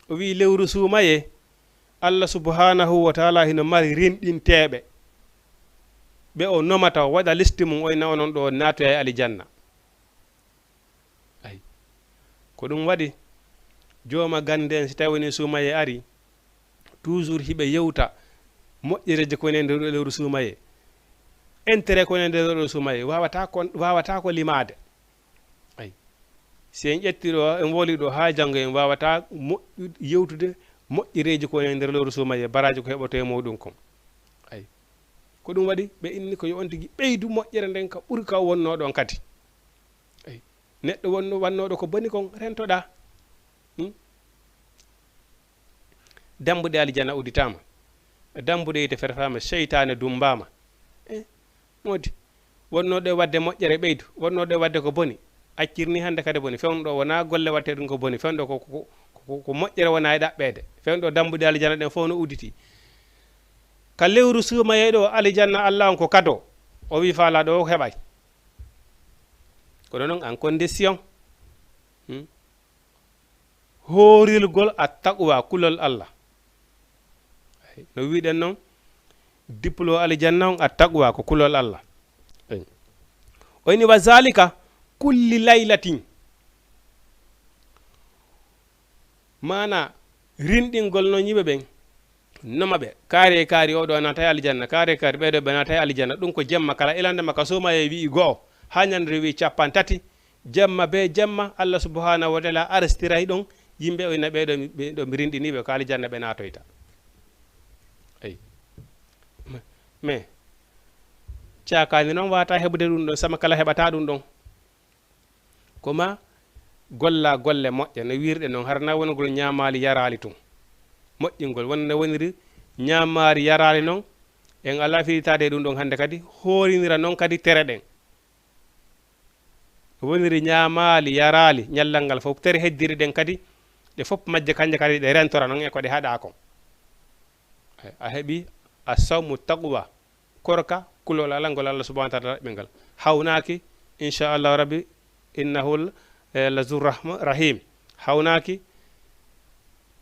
Speaker 1: o wi lewru suumaye Allah subhanahu wa taala hino mari rimɗinteɓe ɓe o nomata waɗa listi mum oyna onon ɗo natoya e alijanna ayi ko ɗum waɗi jooma gande en si tawi woni suumaye ari toujours hiɓe yewta moƴƴereje ko woni nder lewru suumaye intérêt ko woni nder lewru suumaye wawata ko limade ayi si en ƴetti ɗo en woli ɗo ha janggo en wawata yewtude moƴƴereji ko woni nder lewru suumaye baraji ko heɓoto e muɗum kon ayi ko ɗum waɗi ɓe inni ko yo on tigui ɓeydu moƴƴere nden ka ɓuuri ka wonnoɗon kadi ayi neɗɗo wannoɗo ko boni kon rentoɗa dambuɗe aljana udditama dambuɗe yite fertama seytane dumbama modi wonnoɗo e wadde moƴƴere ɓeydu wonnoɗo e wadde ko boni accirni hande kadi boni fewnuɗo wona golle watte ɗum ko boni fewnuɗo ko moƴƴere wona e ɗaɓɓede fewnuɗo dambuɗe aljana ɗen fof no udditi ka lewru suumaye ɗo aljanna Allah on ko kado o wi faalaɗo o heɓay kono noon en condition hoorilgol a taqwa kulol Allah no wiɗen noon diplo aljanna on a taqwa ko kulol Allah oyni wa zalika kulli laylatin mana rinɗingol noon yimɓe ɓen noma ɓe kaari oɗo nata e aljanna kaari ɓeɗo ɓe nata e aljanna ɗum ko jemma kala ilandema ka somaye wi go'o ha ñandere wi 50 jemma be jemma Allah subhanahu wa taala arstiray ɗon yimɓe oyna ɓeɗo mi rinɗiniɓe ko aljanna ɓe natoyta ayi mais cakani noon wata heɓude ɗum ɗon sama kala heɓata ɗum ɗon koma golla golle moƴƴe no wirɗe noon harna wongol ñamali yarali tun moƴƴingol wonno woniri ñamari yarali noon en ala firitade ɗum ɗon hande kadi horinira noon kadi tere ɗen woniri ñamali yarali ñallal ngal fof tere heddiri ɗen kadi ɗe fof majje kanje kadi ɗe rentora noon e ko ɗe haɗa kon a heɓi a sawmu taqwa korka kulol ala ngol Allah subhanahu wa taala ɓengal hawnaki inchallahu rabbi innahu la zur rahim hawnaki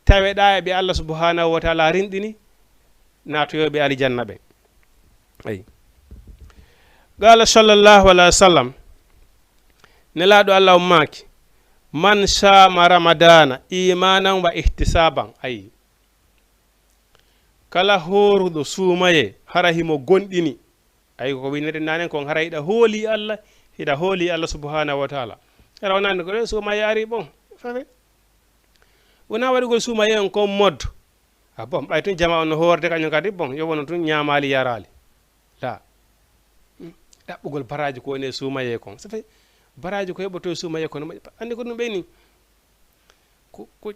Speaker 1: taweɗa e ɓe Allah subhanahu wa taala rinɗini natoyoɓe alijanna ɓe ayi qala sallllahu alayhi wa sallam nelaɗo Allah ummaki man sama ramadana imanan wa ihtisaban ayi kala horuɗo suumaye hara himo gonɗini ayi ko winneɗen nanen kon hara hiɗa hooli Allah hiɗa hooli Allah subhanahu wa taala ara wonande ko ɗo suumaye ari bon fafe wona waɗugol suumaye on kon moddo a bon ɓay tun jama on no horde kañum kadi bon yo wono tun ñamali yarali la ɗaɓɓugol baraji ko woni suumaye kon safe baraji ko heɓoto suumaye kono andi ko ɗum ɓeyni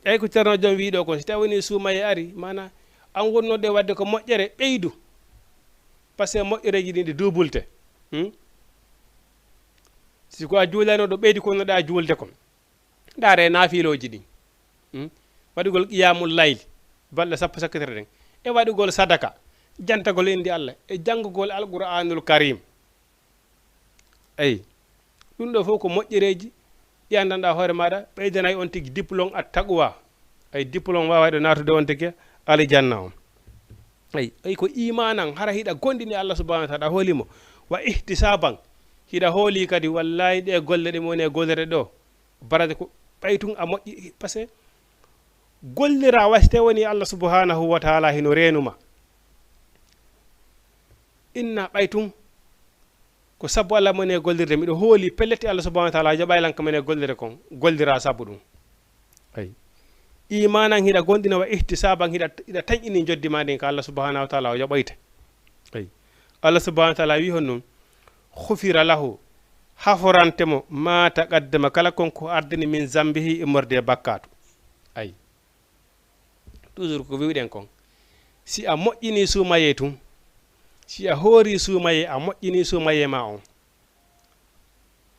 Speaker 1: ƴay ko ceerno joom wiɗo kon si tawi woni suumaye ari mana an wonnode wadde ko moƴƴere ɓeydu par ce que moƴƴereji ɗi ɗi dubulte siko a juulanoɗo ɓeydi konnoɗa juulde kon ɗare nafiloji ɗi waɗugol qiyamul layli balɗe sappo sakkitere ɗen e waɗugol sadaka jantagol indi Allah e janggugol alqur'anul karim eyi ɗum ɗo fof ko moƴƴereji ɗi andanɗa hoore maɗa ɓeydanayi on tigui diplôme at taqwa ay diplôme wawa ɗo natude on tigui alijanna on ay ko imanan hara hiɗa gonɗini Allah subhanahu wa taala hoolimo wa ihtisaban hiɗa hooli kadi wallahi ɗe golle ɗe woni e gollere ɗo barade ko ɓaytun a moƴƴi par ce que gollira wasite woni Allah subhanahu wa taala hino renuma inna ɓaytun ko sabu Allah mone gollirde miɗo hooli pellete Allah subhanahu wa taala jaɓaylanka mene gollire kon gollira sabu ɗum ay imanan hiɗa gonɗina wa ihtisaban hiɗa tañƴini joddi ma ndin ko Allah subhanahu wa taala o yoɓoyte ay Allah subhanahu wa taala wi hon noon hufira lahu haforantemo ma taqaddama kala konko ardini min zambihi e morde bakkatu ay toujours ko wiwɗen kon si a moƴƴini suumaye tun si a hoori suumaye a moƴƴini suumaye ma on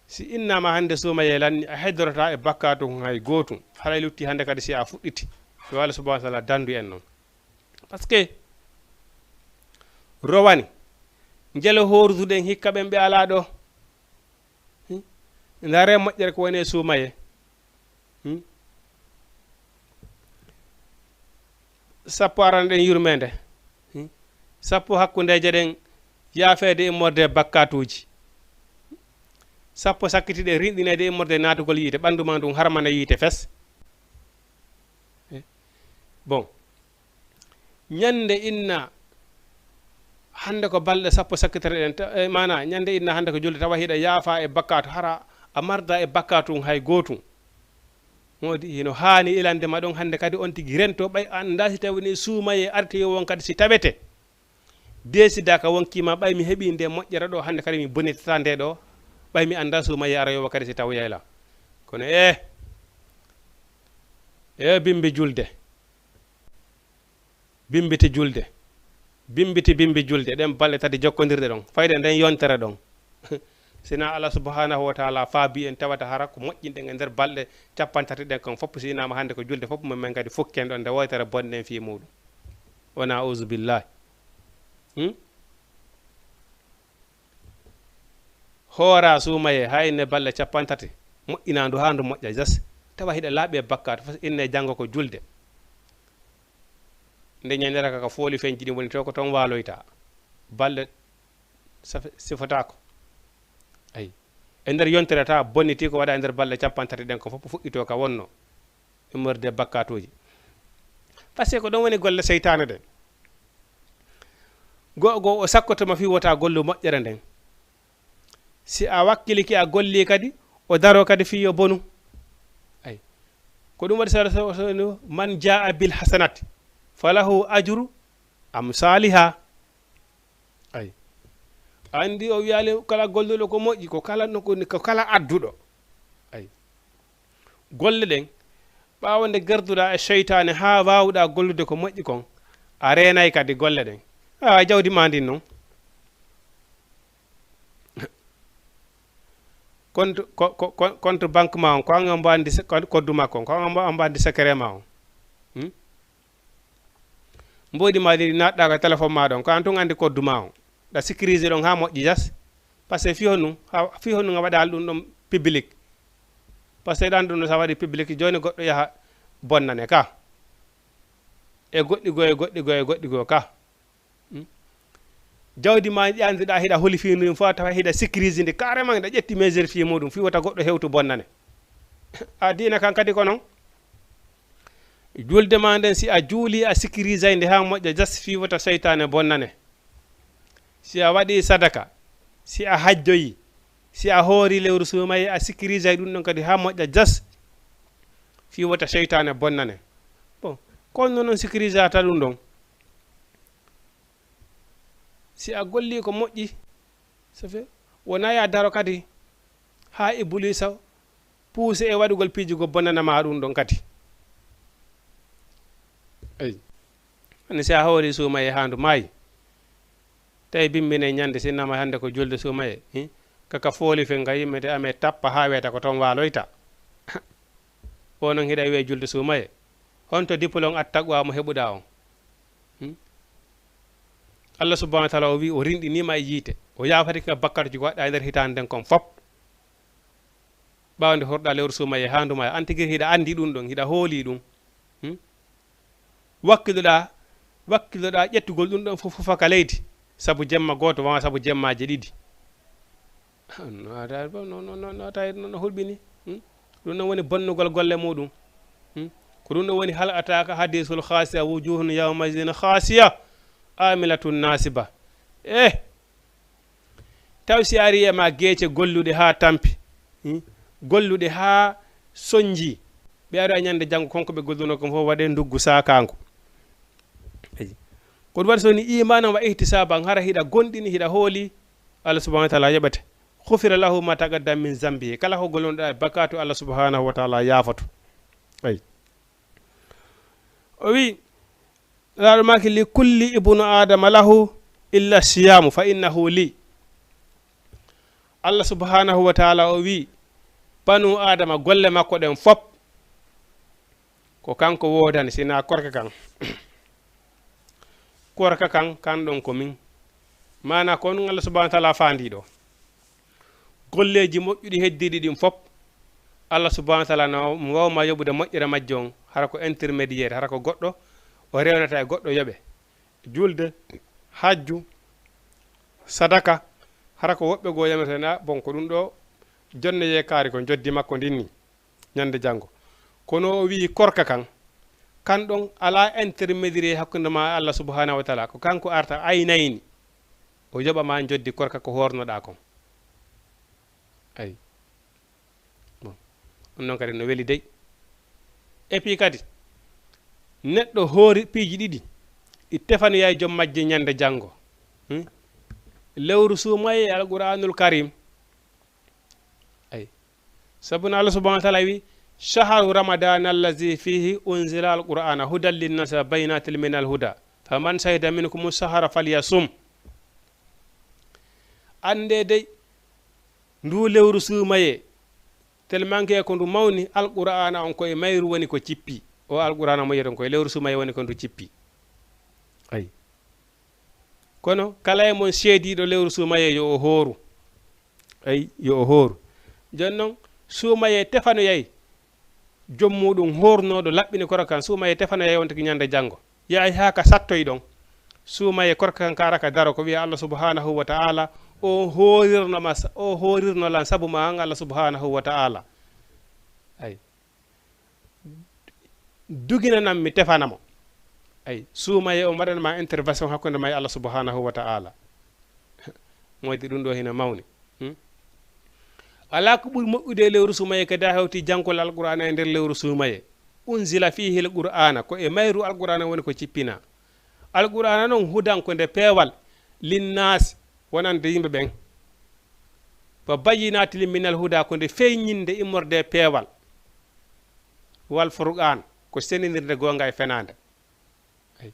Speaker 1: si innama hande suumaye lanni a heddorota e bakkatu hay gootum haray lutti hande kadi si a fuɗɗiti yo Allah subhanahu wa taala dandu en noon par ce que rowani jelo horduɗen hikka ɓen ɓe ala ɗo ndare moƴƴere ko woni e suumaye sappo aran ɗen yurmede sappo hakkundeje ɗen yaafede immorde bakkatuji sappo sakkitiɗe rinɗinede immorde natugol yiite ɓanduma ɗum harmana yiite fes bon ñande inna hande ko balɗe sappo sakkitere ɗen mana ñande inna hande ko julde tawa hiɗa yaafa e bakkatu hara a marda e bakkatu hay gotum modi hino hani ilande ma ɗon hande kadi on tigui rento ɓay anda si tawi ni suumaye arti won kadi si taɓete desida ka wonkima ɓay mi heeɓi nde moƴƴere ɗo hande kadi mi bonitata nde ɗo ɓay mi anda suumaye ara yowa kadi si taw yayla kono bimbi julde bimbiti julde bimbi julde ɗen balɗe tati jokkodirɗe ɗon fayde nden yontere ɗon sina Allah subhanahu wa taala faabi en tawata hara ko moƴƴinɗen e nder balɗe capantati ɗen kon fopp si inama hande ko julde fopp men kadi fukken ɗon nde woytere bonɗen fi muɗum wona auzu billahi hoora suumaye hayne balɗe capantati moƴƴinandu ha ndu moƴƴa jas tawa hiɗa laaɓe bakkatu fo inne janggo ko julde nde ñandera kaka fooli feñji ɗi woni to ko toon waloyta balɗe sifatako ayi e nder yontere ta bonniti ko waɗa e nder balɗe capantati ɗen ko fof fuɗɗito ka wonno immorde bakkatuji par ce que ko ɗon woni golle seytane ɗen go o sakkotoma fi wota gollu moƴƴere nden si a wakkiliki a golli kadi o daro kadi fiyo bonu ay ko ɗum waɗi sa man jaa bil hasanati falahu ajru amsaliha ay andi o wiyali kala golluɗo ko moƴƴi ko kala adduɗo ay golle ɗen ɓawo nde garduɗa e cheytane ha wawɗa gollude ko moƴƴi kon a renay kadi golle ɗen a jawdi ma ndin noon compte banque ma on ko an mbo andi koddu makko ko an mbo andi secret ma on mbodi ma di nadda ka telephone ma don ko antu andi koddu ma on da sécuriser don ha moƴƴi jas parce que fi honu nga wadal dum public parce que dan dum sa wadi public joni goddo yaha bonnane ka e goddi go ka jawdi ma ƴandida hida holi fi num fa tawa hida sécuriser ndi carrément da ƴetti mesure fi mudum fi wata goddo hewtu bonnane a dina kan kadi ko non julde ma nden si a juuli a sécuriser ndi ha moƴƴa jas fi wata seytane bonnane si a waɗi sadaka si a hajjoyi si a hoori lewru sumaye a sécuriser ɗum ɗon kadi ha moƴƴa jas fi wata seytane bonnane bon kono noon sécuriser ta ɗum ɗon si a golli ko moƴƴi ça fait wona ya daro kadi ha ibulisa poussé e waɗugol piijugo bonnana ma ɗum ɗon kadi eyi ani si a hoori sumaye handu maayi tawi bimbine ñande sinnama hande ko julde sumaye kaka fooli fe nga yimɓe de ame tappa ha weta ko toon waloyta o noon hiɗa wiye julde sumaye honto diplôme attaqwa mo heɓuɗa on Allah subhanahu wa ta'ala o wi o rinɗinima e yiite o yafati ka bakkarji goɗɗa e nder hitande nden kon fop ɓawde horɗa lewru sumaye handuma an tigui hiɗa andi ɗum ɗon hiɗa hooli ɗum wakkiloɗa ƴettugol ɗum ɗon fof ka leydi sabu jemma goto wama sabu jemmaji ɗiɗi no tawi no hulɓini ɗum ɗon woni bonnugol golle muɗum ko ɗum ɗon woni hal ataka hadisul khasiya wujuhun yawma idin khasiya amilatun nasiba taw si ari e ma geece golluɗe ha tampi golluɗe ha soñji ɓe ari a ñande janggo konko ɓe golluno ko fof waɗe nduggu sakanko ko ɗum waɗi so ni imanan wa ihtisaban hara hiɗa gonɗini hiɗa hooli Allah subhanahu wa ta'ala yaɓete khufira lahu ma taqaddam min zambihi kala ko gollunoɗa e bakatu Allah subhanahu wa ta'ala yafato ayi o wi laɗo maki li kulli ibnu adama lahu illa siyamu fa innahu li Allah subhanahu wa ta'ala o wi banu adama golle makko ɗen fop ko kanko wodani sina korka kan korka kan ɗon ko min mana ko ɗum Allah subhanahu wa ta'ala fandi ɗo golleji moƴƴuɗi heddiɗi ɗin fop Allah subhanahu wa ta'ala no wawma yoɓude moƴƴere majjo on hara ko intermédiaire hara ko goɗɗo o rewnata e goɗɗo yoɓe julde hajju sadaka hara ko woɓɓe goo yametena bon ko ɗum ɗo jonne ye kaari ko joddi makko ndinni ñande janggo kono o wi korka kan ɗon ala intermédiaire hakkude ma Allah subhanahu wa ta'ala ko kanko arta aynayni o yoɓama joddi korka ko hornoɗa kon ayi bon ɗum noon kadi no weli dey et puis kadi neɗɗo hoori piiji ɗiɗi ɗi tefanoya e joom majje ñande janggo lewru sumaye alquranul karim ay sabuna Allah subhanahu wa ta'ala wi shahru ramadan allazi fihi unzila alqur'ana hudan linnasi bayinatin min alhuda faman shahida minkum sahara falyasum ande dey ndu lewru sumaye tellement que ko ndu mawni alqur'ana on koye mayru woni ko cippi o alqur'ana mo yeton koye lewru sumaye woni ko ndu cippi ay kono kala e mon seediɗo lewru sumaye yo o hooru ay yo o hooru joni noon sumaye tefanoyay joom muɗum hornoɗo laɓɓini korka kan sumaye tefanoyay wonta ko ñande janggo yahay ha ka sattoy ɗon sumaye korka kan kara ka daro ko wiya Allah subhanahu wa ta'ala o hoorirnolan sabu ma an Allah subhanahu wa ta'ala ay duginanam mi tefanamo ay sumaye o mbaɗanma intervention hakkude ma Allah subhanahu wa ta'ala moyde ɗum ɗo hina mawni ala ko ɓuri moƴƴude e lewru sumaye kadi a hewti jankol alqur'ana e nder lewru sumaye unzila fihi alqur'ana ko e mayru alqur'ana woni ko cippina alqur'ana noon hudanko nde peewal linnas wonande yimɓe ɓen ba bayinatili minal huda ko nde feyñinde immorde peewal wal furqan ko senidirde gonga e fenande ay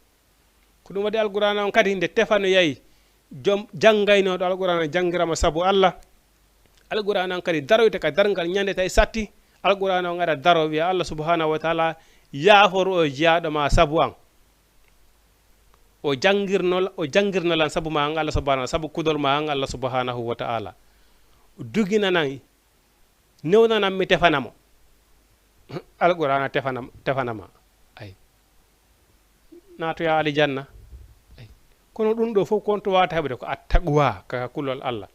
Speaker 1: ko ɗum waɗi alqur'ana on kadi nde tefano yayi joom janngaynoɗo alqur'ana janngiramo sabu Allah alqur'ana on kadi daroyte ka dargal ñande tawi satti alqur'ana on aɗa daro wiya Allah subhanahu wa ta'ala yaaforu o jeyaɗoma sabu an o jangirnolan sabu ma an Allah subhanahu sabu kudol ma an Allah subhanahu wa ta'ala duginanayi newnanan mi tefanamo alqur'ana tefanama ay natoya alijanna ay kono ɗum ɗo fof konto wata heɓde ko attaqwa ka kulol Allah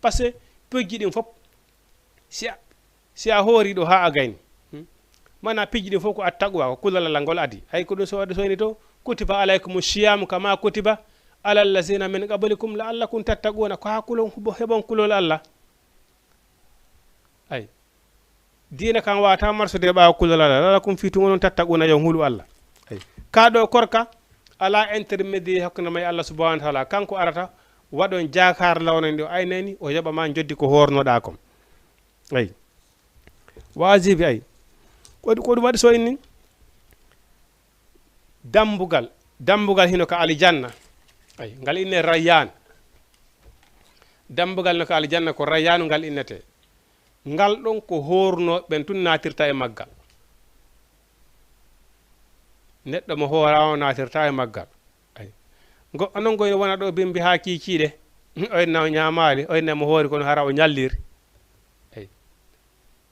Speaker 1: par ce que pejji ɗin fof si a hoori ɗo ha a gayni mana pijji ɗin fof ko attaqwa ko kulol Allah ngol adi hay ko ɗum so waɗi soyni to kutiba alaykum siyamu kama kutiba alal lazina min qablikum la'allakum tattaquna ko hakkulon heɓon kulol Allah ay dina kan wata marsude ɓawa kulol Allah la'allakum fitu onon tattaquna yon hulu Allah ay kaɗo korka ala intermédiaire hakkude may Allah subhanahu wa ta'ala kanko arata waɗon jakar lawnon ɗo aynani o yoɓa ma joddi ko hornoɗa kom ay wajibi ay ko ɗum waɗi so inni dambugal hino ka aljanna ay ngal inne rayyan dambugal no ka aljanna ko rayyanu ngal innete ngal ɗon ko horno ɓen tun natirta e maggal neɗɗo mo hoorama natirta e maggal ay onon goyno wona ɗo bimbi ha kikiɗe oyna o ñamali oyna mo hoori kono hara o ñalliri ay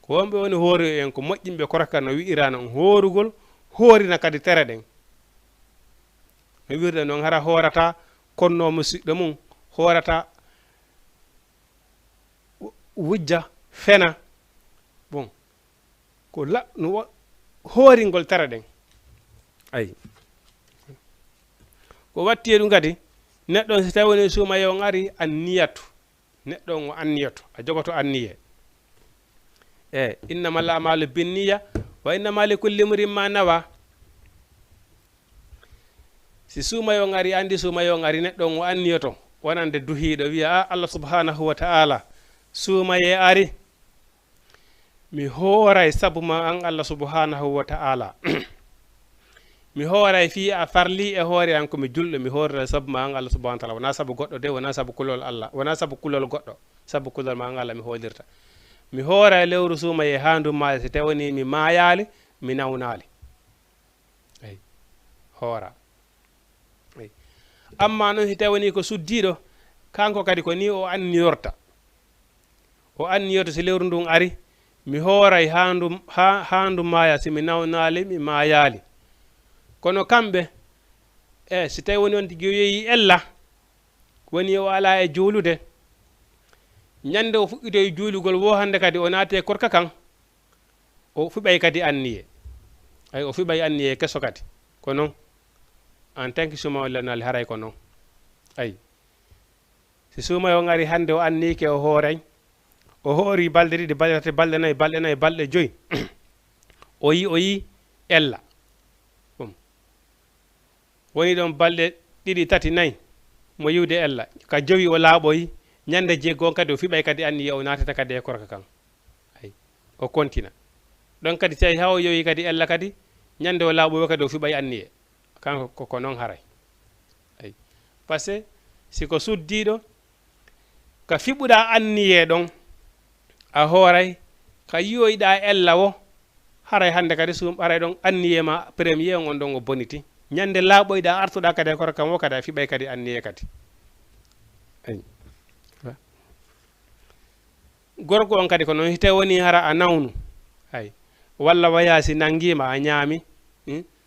Speaker 1: ko wonɓe woni hoori en ko moƴƴimɓe korka no wi'irano hoorugol hoorina kadi tere ɗen no wirde noon hara hoorata konno musidɗo mum hoorata wujja fena bon ko no hooringol tere ɗen ay ko watti ɗum kadi neɗɗon si tawi woni suumaye on ari anniyatu neɗɗon o anniyato a jogoto anniye innamal a'malu binniya wa innama likulli imrin ma nawa si suumayo ngari andi suumayo ngari neɗɗon o anniyoto wonande duhiɗo wiya Allah subhanahu wa ta'ala suumaye ari mi hooray sabu ma an Allah subhanahu wa ta'ala mi hooray fi a farli e hoore an komi julɗo mi hoorira sabu ma an Allah subhanahu wa ta'ala wona sabu goɗɗo de wona sabu kulol Allah wona sabu kulol goɗɗo sabu kulol ma an Allah mi hoolirta mi hoora lewru suumaye ha ndum maaya si tawani mi maayali mi nawnali ay hoora ay amma noon si tawani ko suddiɗo kanko kadi ko ni o anniyorta si lewru ndun ari mi hooray ha ndum maaya si mi nawnali mi maayali kono kamɓe si tawi woni on tigi yeeyi ella woni o ala e juulude ñande o fuɗɗito e juulugol wo hande kadi o naate korka kan o fuɓay kadi anniye ay o fuɓay anniye kesso kadi ko noon en tant que suma wallanali haray ko noon ay si suuma o ngari hande o annike o hooray o hoori balɗe ɗiɗi balɗe tati balɗe nayyi balɗe joyi o yi ella woni ɗon balɗe ɗiɗi tati nayyi mo yiwde ella ka jowi o laaɓoyi ñande jeeggon kadi o fiɓay kadi anniye o natata kadi e korka kan ay o kontina ɗon kadi tawi ha o yowi kadi ella kadi ñande o laaɓoyo kadi o fiɓay anniye kanko ko noon haray ay par ce que siko suddiɗo ka fiɓuɗa anniye ɗon a hooray ka yiyoyɗa ella o haray hande kadi haray ɗon anniye ma premier on ɗon o boniti ñande laaɓoyɗa artuɗa kadi e korka kan o kadi a fiɓay kadi anniye kadi ay gorko on kadi ko noon hite woni hara a nawnu ay walla wayasi nangima a ñaami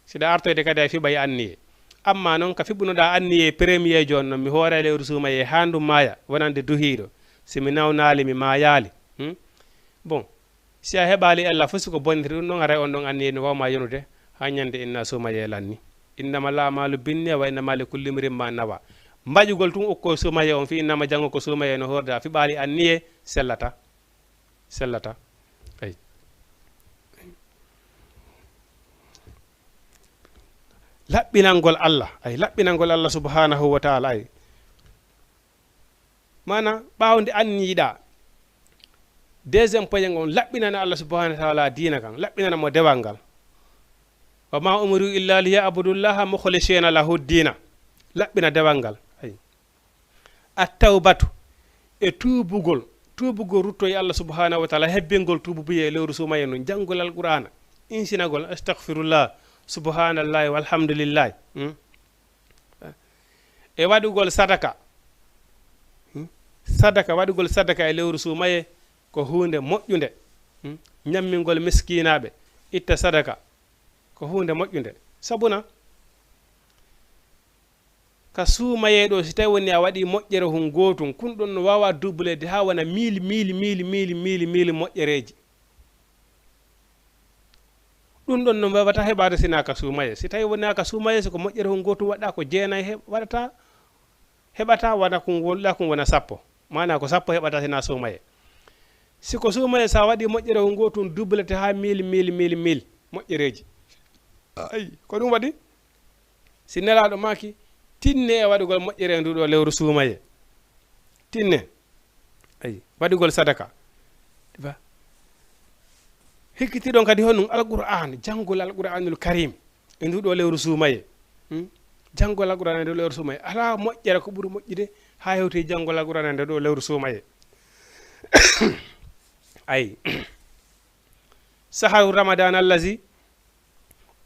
Speaker 1: siɗa artoyde kadi a fiɓay anniye amma noon ka fiɓɓunoɗa anniye premier joni noon mi hoore lewru suumaye ha ndum maaya wonande duhiɗo simi nawnali mi maayali bon si a heɓali ella fof siko bonnitiri ɗum ɗon aray on ɗon anniye no wawma yonude ha ñande inna suumaye lanni innama l'amalu binniya wa innama likulli imrin ma nawa mbaƴugol tun ukko suumaye on fi innama janggo ko suumaye no horde a fiɓali anniye sellata ay laɓɓinangol Allah subhanahu wa ta'ala ay mana ɓawde anniɗa deuxiéme point on laɓɓinana Allah subhanahu wa ta'ala dina kan laɓɓinana mo dewal ngal wa ma umiru illa liyabudullaha mukhlisina lahu dina laɓɓina dewal ngal ay attawbatu e tuubugol ruttoye Allah subhanahu wa ta'ala hebbingol tuubu biye lewru sumaye no janggol alqur'ana insinagol astaghfirullah subhanallahi walhamdulillahi e waɗugol sadaka sadaka waɗugol sadaka e lewru suumaye ko hunde moƴƴunde ñammingol miskinaɓe itta sadaka ko hunde moƴƴunde sabuna ka suumayeɗo si tawi woni a waɗi moƴƴere hun gotum kun ɗon no wawa dublede ha wona mille moƴƴereji ɗum ɗon no wawata heɓade sina ka suumaye si tawi woni ka suumaye siko moƴƴere hun gotum waɗa ko jeenayi waɗata heɓata wona ko wonɗa ko wona sappo mana ko sappo heɓata sina suumaye siko suumaye sa waɗi moƴƴere hun gotum dublete ha mille moƴƴereji ayi ko ɗum waɗi si nelaɗo maki tinne e waɗugol moƴƴere nduɗo lewru suumaye tinne ayi waɗugol sadaka ba hikkitiɗon kadi honum alqur'an janngol alqur'anul karim e nduɗo lewru suumaye janngol alqur'an e nduɗo lewru suumaye ala moƴƴere ko ɓuri moƴƴude ha hewti janngol alqur'an e nduɗo lewru suumaye ayi saharu ramadan allazi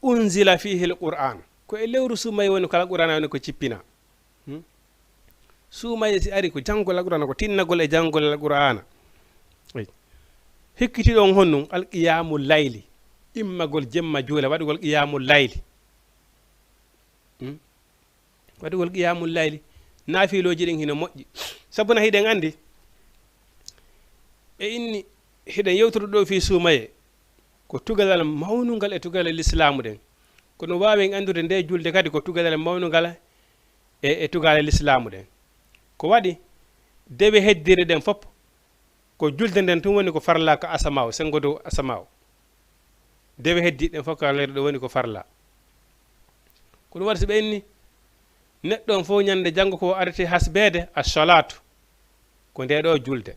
Speaker 1: unzila fihi alqur'an ko e lewru suumaye woni ko alqur'ana woni ko cippina suumaye si ari ko janngol alqur'ana ko tinnagol e janngol alqur'ana hikkitiɗon honnum alqiyamul layli immagol jemma juula waɗugol qiyamul layli waɗugol qiyamul layli naafiloji ɗin hino moƴƴi sabuna hiɗen andi e inni hiɗen yewtoto ɗo fi suumaye ko tugalal mawnugal e tugalal l'islamu ɗen kono wawen andude nde julde kadi ko tugalal mawnugal e tugalal l'islamu ɗen ko waɗi dewe heddire ɗen fof ko julde nden tum woni ko farla ko asamaw sengo dow asamaw dewe heddi ɗen fof ko leyɗo ɗo woni ko farla ko ɗum waɗi so ɓe inni neɗɗon fof ñande janngo ko arete hasbede as-salatu ko nde ɗo julde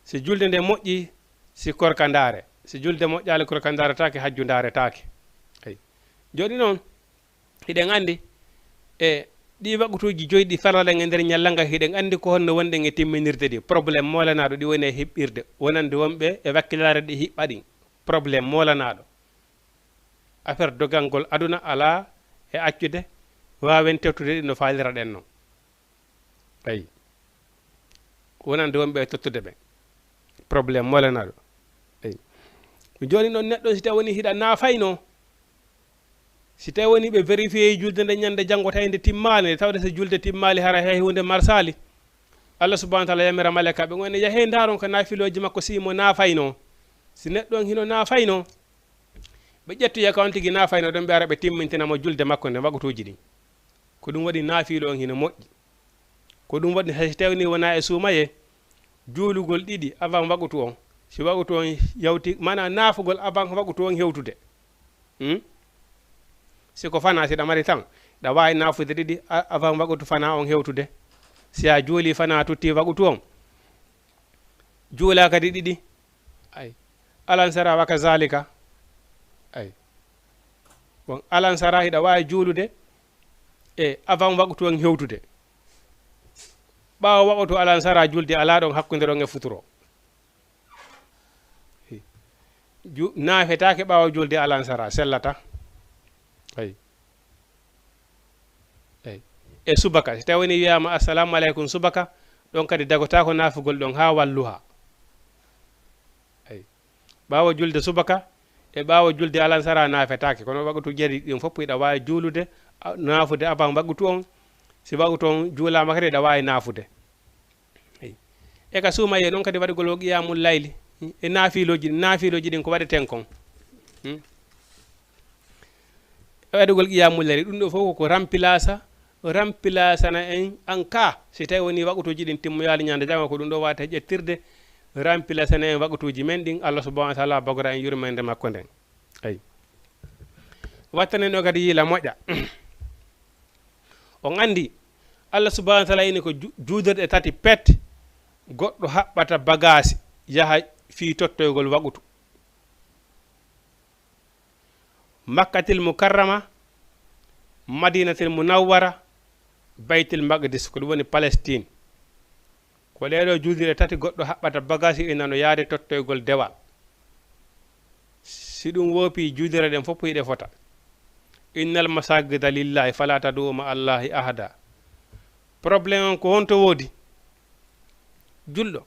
Speaker 1: si julde nde moƴƴi si korka ndaare si julde moƴƴali korka ndaaretake hajju ndaaretake ay joni noon hiɗen andi e ɗi waɓutuji joyi ɗi faralen e nder ñallanga hiɗen andi ko honno wonɗen e timminirde ɗi probléme molanaɗo ɗi woni e hiɓɓirde wonande wonɓe e wakkilare ɗi hiɓɓa ɗin probléme molanaɗo affaire dogalngol aduna ala e accude wawen tettude ɗi no falira ɗen noon ayi wonande wonɓe e tottude ɓe probléme molanaɗo ayi joni noon neɗɗo si tawi woni hiɗa nafayno si tawi woni ɓe vérifié julde nde ñande janngo tawi nde timmali nde tawde so julde timmali hara hay hunde marsali allah subahana taala yamira malaka ɓe gone yahe daron ko nafiloji makko simo nafayno si neɗɗon hino nafayno ɓe ƴettoya ko on tigui nafayno ɗon ɓe ara ɓe timmintinamo julde makko nde wagutuji ɗin ko ɗum waɗi naafilo on hino moƴƴi ko ɗum waɗi hay tawni wona e suumaye juulugol ɗiɗi avant wagutu on si wagutu on yawti mana naafugol avant wagutu on hewtude siko fana siɗa mari tan ɗa wawi nafude ɗiɗi avant wagutu fana on hewtude si a juuli fana tutti wagutu on juula kadi ɗiɗi ay alansara waka zalika ay bon alansara hiɗa wawi juulude e avant wagutu on hewtude ɓawo wagutu alansara julde ala ɗon hakkude ɗon e futuro naafetake ɓawo julde alansara sellata ay ay e subaka si tawi woni wiyama assalamu aleykum subaka ɗon kadi dagota ko naafugol ɗon ha walluha ay ɓawo julde subaka e ɓawo julde alansara naafetake kono wagutu ƴeri ɗin fof iɗa wawi juulude naafude avant wagutu on si wagutu on juulama kadi ɗa wawi naafude ay e ka suumaye noon kadi waɗugol o qiyamul layli e naafiloji ɗin ko waɗeten kon waɗugol qiyamul layli ɗum ɗo fof ko remplacana en en cas si tawi woni wagutuji ɗin timmoyali ñande janggo ko ɗum ɗo wawata ƴettirde remplacana en wagutuji men ɗin allah subahana wa taala bagora en yurmede makko nden ayi wattanen ɗo kadi yiila moƴƴa on andi allah subahana wa taala ini ko juudirɗe tati pet goɗɗo haɓɓata bagage yaha fi tottoygol wagutu makkatil mukarrama madinatil munawwara baytil maqdis ko ɗum woni palestine ko ɗeɗo juudirɗe tati goɗɗo haɓɓata bagage ina no yaade tottoygol dewal si ɗum woopi juudire ɗen fof yiɗe fota innal masajida lillahi fala tad'u ma allahi ahada probléme on ko honto woodi julɗo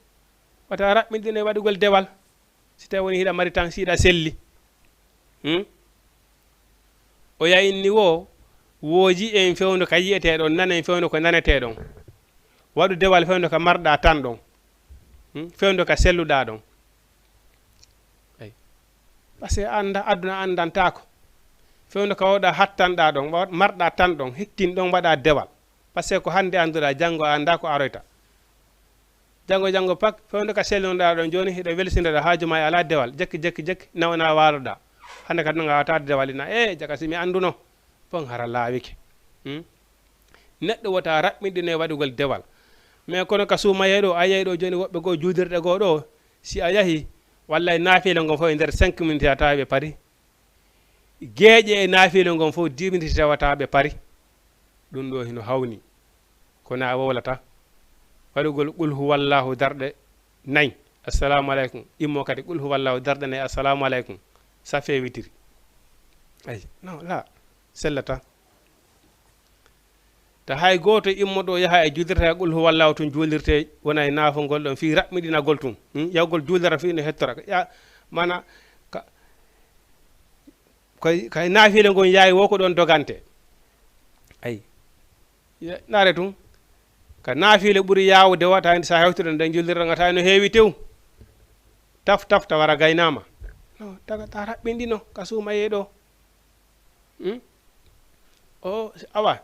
Speaker 1: wata raɓɓindine waɗugol dewal si tawi woni hiɗa mari tan siɗa selli o yayinni wo wooji en fewndo ka yiyeteɗon nana en fewndo ko naneteɗon waɗu dewal fewndo ka marɗa tan ɗon fewndo ka selluɗa ɗon par ce que anda aduna andantako fewndo ka wawɗa hattanɗa ɗon marɗa tan ɗon hittin ɗon waɗa dewal par ce que ko hande anduɗa janggo anda ko aroyta janggo pak fewndo ka sellunoɗa ɗon joni hiɗa welsindeɗa haajuma e ala dewal jekki nawna waloɗa hande kadi ɗon a wawata dewal ina jaka simi anduno fon hara laawike neɗɗo wota raɓɓinɗine waɗugol dewal mais kono ka suuma yeeɗo a yeyi ɗo joni woɓɓe goo juudirɗe goo ɗo si a yahi wallay naafile ngon fof e nder 5 minutes a tawi ɓe pari geeƴe e naafile ngon fof 10 minutes tawata ɓe pari ɗum ɗo hino hawni kono a wowlata waɗugol qul huwallahu darɗe 4 assalamu aleykum immo kadi qul huwallahu darɗe 4 assalamu aleykum safe witiri ay non la sellata ta hay goto immoɗo yaha e juulirta e qul huwallahu tun juulirte wona e naafongol ɗon fi raɓɓiɗinagol tun yawgol juulira fi no hettora ya mana kay naafile ngon yaawi wo ko ɗon dogante ay naare tun ka naafile ɓuri yawde wata sa hewtiɗo nden juulirɗa ngata no heewi tew tafta wara gaynama no taga ta raɓɓinɗino ka suuma yeeɗo o awa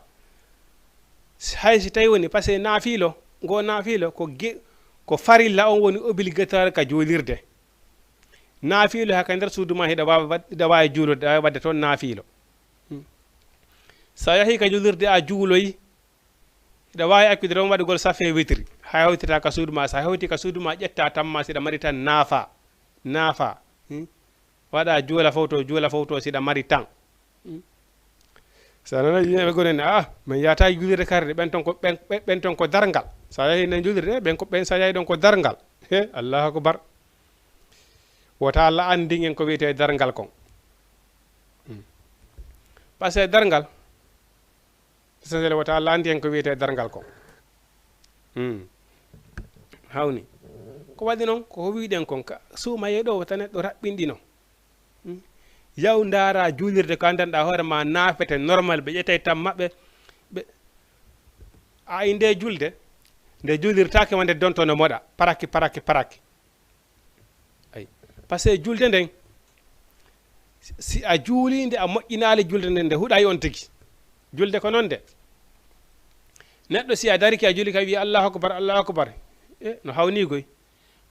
Speaker 1: hay si tawi woni par ce que naafilo ngo naafilo ko farilla on woni obligatoire ka juulirde naafilo haka nder suudu ma hiɗa wawi juulode a wadde toon naafilo sa yahi ka juulirde a juuloyi hiɗa wawi accude toon waɗugol safe witri ha hewtita ka suudu ma sa hewti ka suudu ma ƴetta tamma siɗa mari tan naafa waɗa juula fof to siɗa mari tan sa nana yimɓe gonene min yata juulirde karde ɓen ton ko dargal sa yahi nen juulirde ɓen sa yahi ɗon ko dargal allahu akbar wota Allah andi en ko wiyete dargal kon par ce que dargal sesele wota Allah andi en ko wiyete dargal kon hawni ko waɗi noon ko wiɗen kon ka suuma yeɗo wota neɗɗo raɓɓinɗino yaw ndaara juulirde ko anndanɗa hoore ma naafete normal ɓe ƴettay tan maɓɓe ɓe a nde julde nde juulirtake wonde donto no moɗa paraki ay par ce que julde nden si a juulinde a moƴƴinaali julde nden nde huɗay on tigi julde ko noon de neɗɗo si a dariki a juuli ka wi allahu akbar no hawnigoy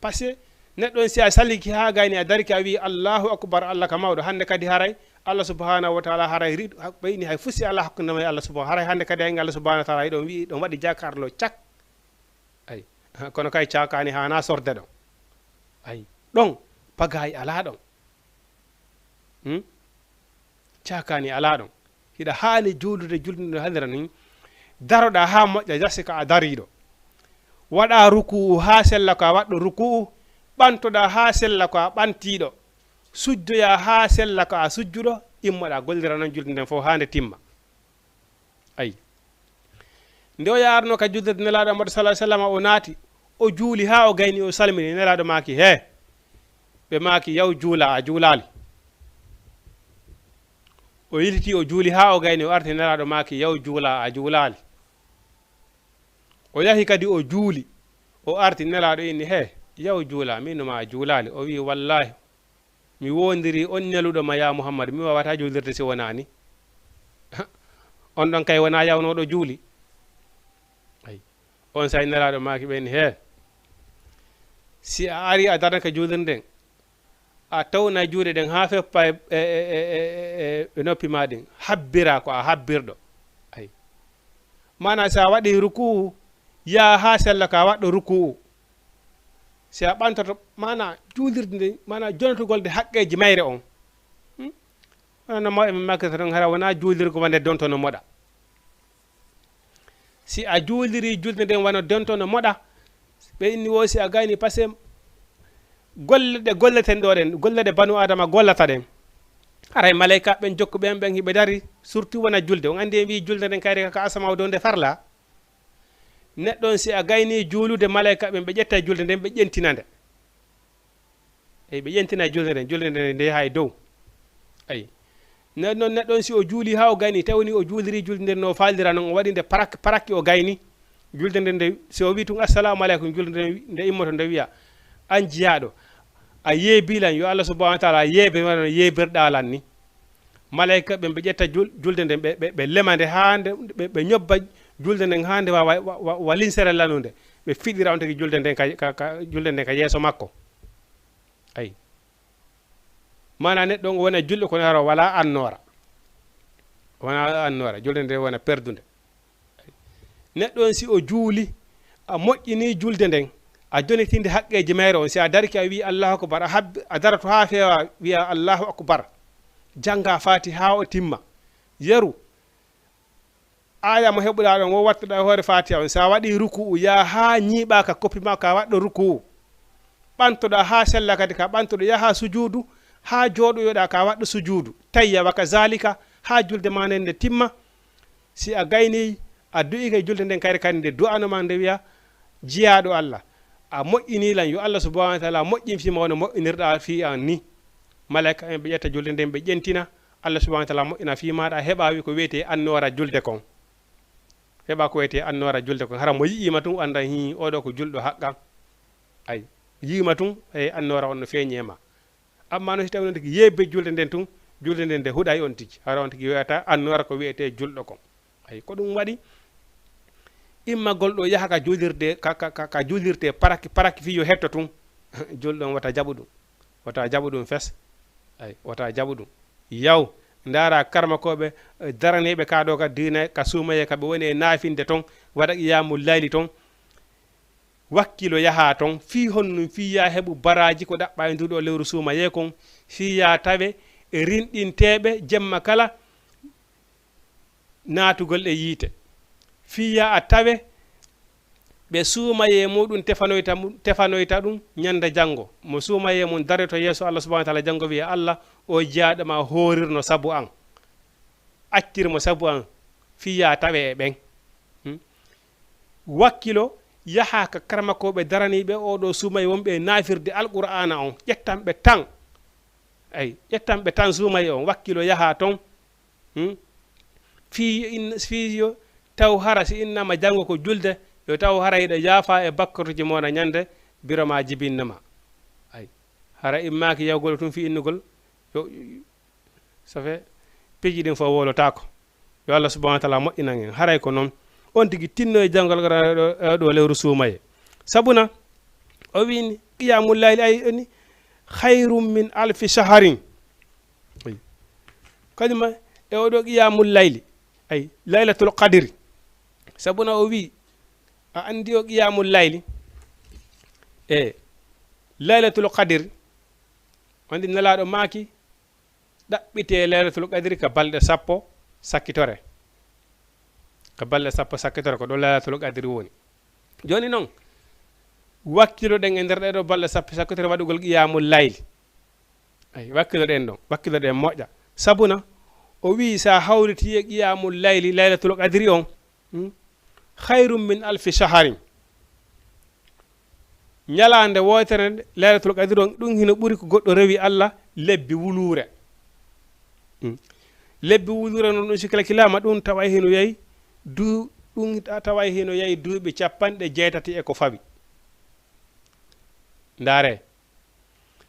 Speaker 1: par ce que neɗɗo si a salliki ha gayni a dariki a wi allahu akbar Allah ka mawɗo hande kadi haray Allah subhanahu wa taala haray riɗ ɓeyni hay fusi Allah hakkude ma Allah subhanahu haray hande kadi hay Allah subhanahu wa taala yiɗon wi ɗon waɗi jakarlo cak ay kono kay cakani hana sorde ɗon ay ɗon pagayi ala ɗon cakani ala ɗon hiɗa haali juulude julde handira ni daroɗa ha moƴƴa jasi ka a dariɗo waɗa ruku'u ha sella ko a waɗɗo ruku'u ɓantoɗa ha sella ko a ɓantiɗo sujjoya ha sella ko a sujjuɗo immoɗa gollira noon julde nden fof hande timma ayi nde o yarno ka juldede nelaɗo amadou salah sallam o naati o juuli ha o gayni o salmini nelaɗo maki ɓe maki yaw juula a juulali o yiliti o juuli ha o gayni o arti nelaɗo maki yaw juula a juulali o yahi kadi o juuli o arti nelaɗo inni yaw juula min noma a juulali o wi wallahi mi wondiri on neluɗo ma ya Muhammad mi wawata juulirde si wona ni on ɗon kay wona yawnoɗo juuli ay on say nelaɗo maki ɓeni si a ari a darnaka juulirden a tawna juuɗe ɗen ha feppa e noppi ma ɗin habbira ko a habbirɗo ay mana sa waɗi ruku'u ya ha sella ko a waɗɗo ruku'u si a ɓantoto mana juulirde nde mana jonotugol de haqqeji mayre on no mawɓe men makkata ɗon hara wona juulirgo wonde donto no moɗa si a juuliri julde nden wona donto no moɗa ɓe inni wo si a gayni par ce que golle ɗe golleten ɗo ɗen golle ɗe banu adama gollata ɗen haray malayka ɓen jokku ɓen hiɓe dari surtout wona julde on andi en wi julde nden kayri kaka asamaw dow nde farla neɗɗon si a gayni juulude malayika ɓe ƴetta julde nden ɓe ƴentinande ɓe ƴentina julde nden nde yaha e dow ayi non neɗɗon si o juuli ha o gayni tawni o juuliri julde nden no faalidira noon o waɗi nde parakki o gayni julde nden nde si o wi tun assalamu aleykum julde nden nde immoto nde wiya an jiyaɗo a yeebilan yo Allah subhanahu wa taala yeebe no yeebirɗalan ni malayika ɓe ƴetta julde nden ɓe lemande hande ɓe ñobba julde nden hande wa linsere lanude ɓe fiɗira on tagi julde nden julde nden ka yeeso makko ayi mana neɗɗo o wona julɗo kono haro wala annora julde nden wona perdude neɗɗon si o juuli a moƴƴini julde nden a donitinde haqqeji mayre on si a dariki a wi allahu akbar a darato ha feewa wiya allahu akbar janga fati ha o timma yeru aya mo heɓuɗa ɗon wo wattuɗa hoore fatiha on sa waɗi ruku'u ya ha ñiiɓa ka koppi ma ka waɗɗo ruku'u ɓantoɗa ha sella kadi ka ɓantoɗo yaha sujudu ha jooɗoyoɗa ka waɗɗo sujudu tayya waka zalika ha julde ma nden nde timma si a gayni a du'ike julde nden kayre kadi nde du'anoma nde wiya jiyaɗo Allah a moƴƴinilan yo Allah subhanahu wa taala moƴƴin fima wono moƴƴinirɗa fi an ni malayika en ɓe ƴetta julde nden ɓe ƴentina Allah subhanahu wa taala moƴƴina fi maɗa heɓa wi ko wiyete annora julde kon heɓa ko wiyete annora julde kon hara mo yi'ima tun anda hi oɗo ko julɗo haqqan ay yiima tun e annora on no feeñema amma no si tawi noon tigi yebbe julde nden tun julde nden nde huɗay on tigi hara on tigi wiyata annora ko wiyete julɗo kon ay ko ɗum waɗi immagol ɗo yaha ka juulirde ka juulirte paraki fi yo hetto tun julɗon wata jaɓu ɗum fes ay wata jaɓu ɗum yaw ndara karmakoɓe daraneɓe kaɗo ka dina ka suumaye kaɓe woni e naafinde ton waɗa qiyamul layli ton wakkilo yaha ton fi honnum fiya heɓu baraji ko ɗaɓɓa e nduɗo lewru suumaye kon fiya tawe e rinɗinteɓe jemma kala natugol e yiite fiya a tawe ɓe suumaye muɗum tefanoyta ɗum ñande janggo mo suumaye mum dare to yeeso Allah subhanahu wa taala janggo wiya Allah o jiyaɗoma horirno sabu an accirmo sabu an fiya tawe e ɓen wakkilo yaha ka karmakoɓe daraniɓe oɗo suumaye wonɓe nafirde alqur'ana on ƴettanɓe tan ay ƴettanɓe tan suumaye on wakkilo yaha ton fiyo taw hara si innama janggo ko julde yo taw hara yiɗa yaafa e bakkatuji mona ñande biro ma jibinnama ay hara immaki yawgol tun fi innugol yo ça fait piji ɗin fof wolotako yo Allah subhanahu wa taala moƴƴinan en haray ko noon on tigi tinno e janggal ɗo lewru suumaye sabuna o wini qiyamul layli ay ni khayrum min alfi shaharin kadima e oɗo qiyamul layli ay laylatul qadri sabuna o wi a andi o qiyamul layli e laylatul qadri andi nelaɗo maaki ɗaɓɓite laylatul qadri ka balɗe sappo sakkitore ko ɗo laylatul qadri woni joni noon wakkiloɗen e nder ɗeɗo balɗe sappo sakkitore waɗugol qiyamul layli ay wakkiloɗen ɗon wakkiloɗen moƴƴa sabuna o wi sa hawriti e qiyamul layli laylatul qadri on khayrum min alfi shaharin ñalande wotere laylatul qadri on ɗum hino ɓuri ko goɗɗo rewi Allah lebbi wulure lebbi wulure noon ɗum sikilakilama ɗum tawa hino yayi ɗum tawa hino yayi duuɓi 80 e ko fawi ndaare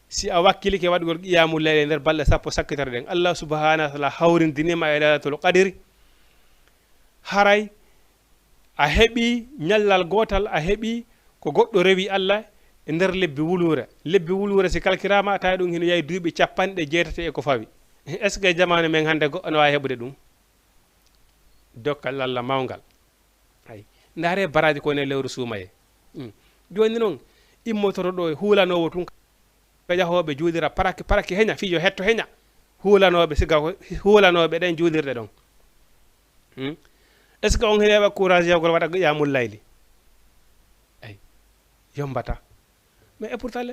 Speaker 1: si a wakkilike waɗugol qiyamul layli nder balɗe sappo sakkitore ɗen Allah subhanahu wa taala hawrindinima e laylatul qadri haray a heɓi ñallal gotal a heɓi ko goɗɗo rewi Allah e nder lebbi wulure si kalkirama tawi ɗum hino yayi duuɓi 80 e ko fawi est ce que jamanu men hande goɗɗo no wawi heɓude ɗum dokkal Allah mawgal ay ndaare baraji ko ne lewru suumaye joni noon immotoro ɗo huulanowo tun ko yahoɓe juulira paraki heña fiyo hetto heña huulanoɓe siga huulanoɓe ɗen juulirɗe ɗon est ce que on heewa courage yawgol waɗa qiyamul layli ay yombata mais et pourtant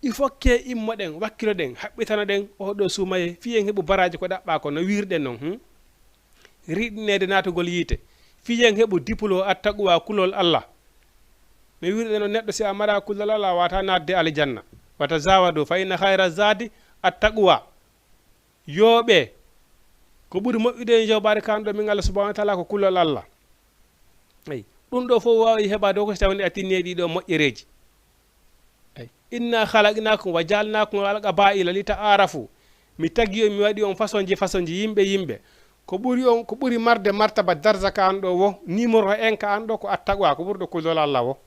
Speaker 1: il faut que immo ɗen wakkilo ɗen haɓɓitano ɗen oɗo suumaye fiyen heeɓu baraji ko ɗaɓɓa ko no wirɗen noon riɗinede natugol yiite fiyen heɓu dipulo attaqwa kulol Allah mi wiide no neɗɗo si a mara kulol Allah wata nadde aljanna wata zawadu fa inna khayra zadi attaqwa yoɓe ko ɓuri moƴƴude jawɓade kanɗo min Allah subhanahu wa ta'ala ko kulol Allah ay ɗum ɗo fof wawi heɓade ko so tawni a tinni ɗiɗo moƴƴereji ay inna khalaqnakum wa ja'alnakum qaba'ila li ta'arafu mi tagi on mi waɗi on façon ji yimɓe ko ɓuri marde martaba darza ka an ɗo wo numéro 1 ka an ɗo ko attaqwa ko ɓurɗo kulol Allah wo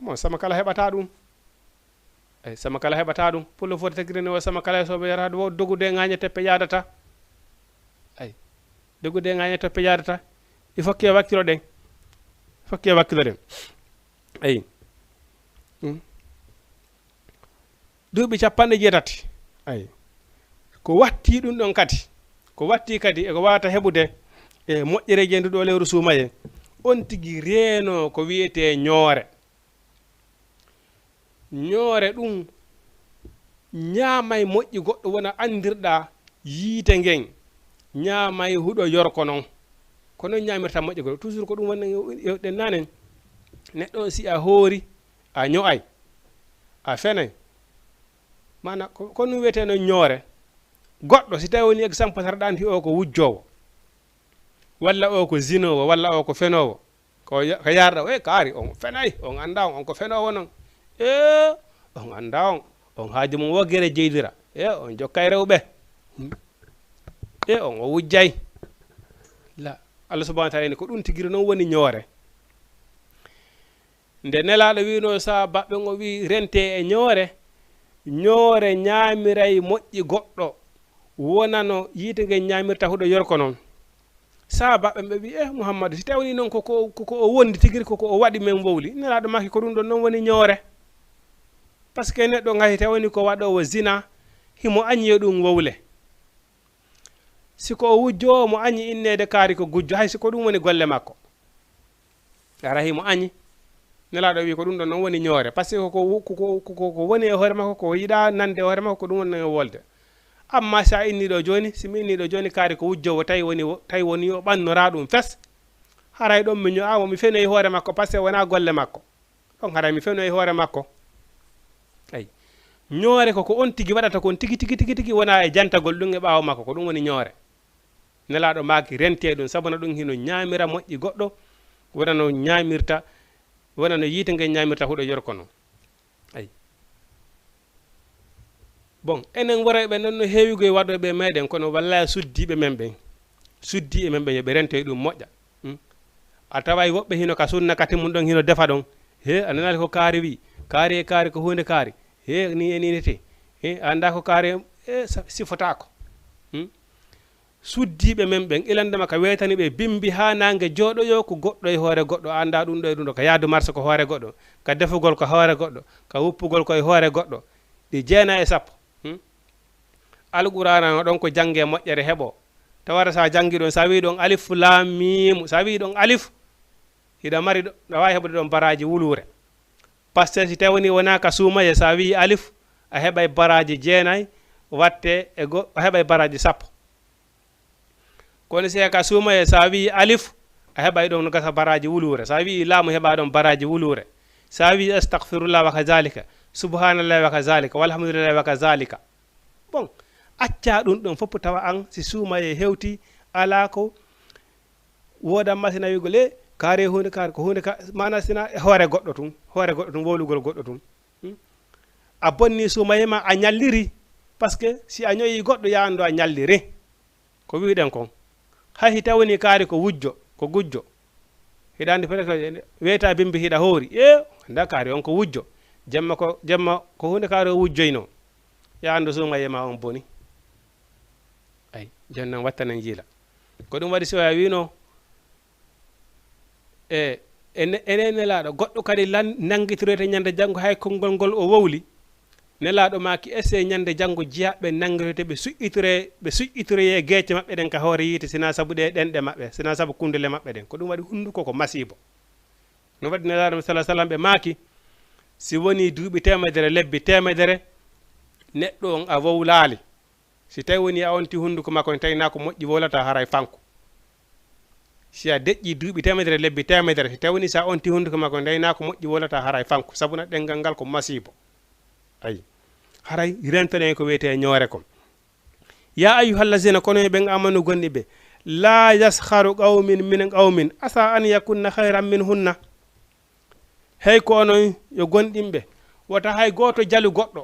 Speaker 1: mo sama kala heɓata ɗum ay sama kala heɓata ɗum pullo foti tagirene o sama kala soɓe yarade wo dogude ŋañe teppe yadata ay dogude ŋañe teppe yadata il faut que wakkilo ɗen ay duuɓi 70 ay ko watti ɗum ɗon kadi ko watti kadi eko wawata heɓude e moƴƴereji e nduɗo lewru suumaye on tigi reeno ko wiyete ñoore ɗum ñaamay moƴƴi goɗɗo wona andirɗa yiite ngen ñaamay huɗo yorko noon ko noon ñaamirta moƴƴi goɗɗo toujours ko ɗum woni ɗen nanen neɗɗo si a hoori a ño'ay a fenay mana ko ɗum wiyete no ñoore goɗɗo si tawi woni exemple tarɗanti o ko wujjowo walla o ko zinowo walla o ko fenowo ko yarɗa o kaari on fenay on anda on ko fenowo noon on anda on haaji mum woggere jeydira on jokkay rewɓe on o wujjay la Allah subhanahu wa ta'ala ni ko ɗum tigiri noon woni ñoore nde nelaɗo wino sa baɓɓe ngo wi rente e ñoore ñaamiray moƴƴi goɗɗo wonano yiite ngen ñaamirta huɗo yorko noon sa baɓɓe ɓe wi Muhammadu si tawni noon koko o wondi tigiri koko o waɗi men wowli nelaɗo maki ko ɗum ɗon noon woni ñoore par ce que neɗɗo ngahi tawni ko waɗowo zina himo añi ɗum wowle siko o wujjowo mo añi innede kaari ko gujjo hay siko ɗum woni golle makko ara himo añi nelaɗo wi ko ɗum ɗon noon woni ñoore par ce que ko woni e hoore makko ko yiɗa nande e hoore makko ko ɗum woni wolde amma sa inni ɗo joni simi inni ɗo joni kaari ko wujjowo tawi woni yo ɓannora ɗum fes haray ɗon mi ño'amo mi fenoyi hoore makko par ce que wona golle makko ɗon haray mi fenoyi hoore makko ay ñoore ko on tigi waɗata kon tigi wona e jantagol ɗum e ɓaawo makko ko ɗum woni ñoore nelaɗo maaki rente ɗum sabu no ɗum hino ñaamira moƴƴi goɗɗo wona no ñaamirta wona no yiite ngen ñaamirta huɗo yorko noon ay bon enen worayɓe noon no heewigo e waɗoɓe meɗen kono wallay suddiɓe men ɓen suddi e men ɓen yoɓe rentoye ɗum moƴƴa a taway woɓɓe hino ka sunna kati mum ɗon hino defa ɗon a nanali ko kaari wi kaari ko hunde kaari ni e ninete anda ko kaari sifotako suddiɓe men ɓen ilandema ka wetani ɓe bimbi ha nangue jooɗoyo ko goɗɗo e hoore goɗɗo anda ɗum ɗo e ɗum ɗo ka yaadu marché ko hoore goɗɗo ka defugol ko hoore goɗɗo ka wuppugol ko e hoore goɗɗo ɗi 9 e 10 alqur'ana no ɗon ko jangge moƴƴere heɓo tawara sa jangi ɗon sa wi ɗon alif lam mim sa wi ɗon alif hiɗa mari ɗo wawi heɓude ɗon baraji wulure par ce que si tawni wona ka suumaye sa wi alif a heɓay baraji 9 watte e a heɓay baraji 10 kono si ka suumaye sa wi alif a heɓay ɗon no gasa baraji wulure sa wi laamu heɓa ɗon baraji wulure sa wi astaghfirullah wa kazalika subhanallahi wa kazalika walhamdulillahi wa kazalika bon acca ɗum ɗon fof tawa an si suumaye hewti ala ko wodan masina wigol kaare hunde kaare ko hunde mana sina hoore goɗɗo tun wolugol goɗɗo tun a bonni suumaye ma a ñalliri par ce que si a ñoyi goɗɗo yando a ñalliri ko wiɗen kon hay tawni kaari ko gujjo hiɗande peut être weyta bimbi hiɗa hoori anda kaari on ko wujjo jemma ko hunde kaari o wujjoyno yando suumaye ma on boni ay joni noon wattanen jiila ko ɗum waɗi so a wino ene nelaɗo goɗɗo kadi nanguitorete ñande janggo hay konngol ngol o wowli nelaɗo maki essaye ñande janggo jiyaɓe nanguirete ɓe suƴƴitoroye e guecce maɓɓe ɗen ka hoore yiite sina saabu ɗe ɗenɗe maɓɓe sina saabu kundule maɓɓe ɗen ko ɗum waɗi hunduko ko masibo no waɗi nelaɗo sallah sallam ɓe maaki si woni duuɓi temedere lebbi temedere neɗɗo on a wowlaali si tawi woni a onti hunduko makko ne tawina ko moƴƴi wowlata haray fanko si a deƴƴi duuɓi temedere lebbi temedere si tawni sa on ti hunduko makko ndeyna ko moƴƴi wolata haray fanko sabuna ɗengal ngal ko masibo ayi haray rentone ko wiyete ñoore ko ya ayyuhallazina kono ɓen amanu gonɗi ɓe la yaskharu qawmin min qawmin asa an yakunna hayran min hunna hey ko onon yo gonɗinɓe wota hay goto jalu goɗɗo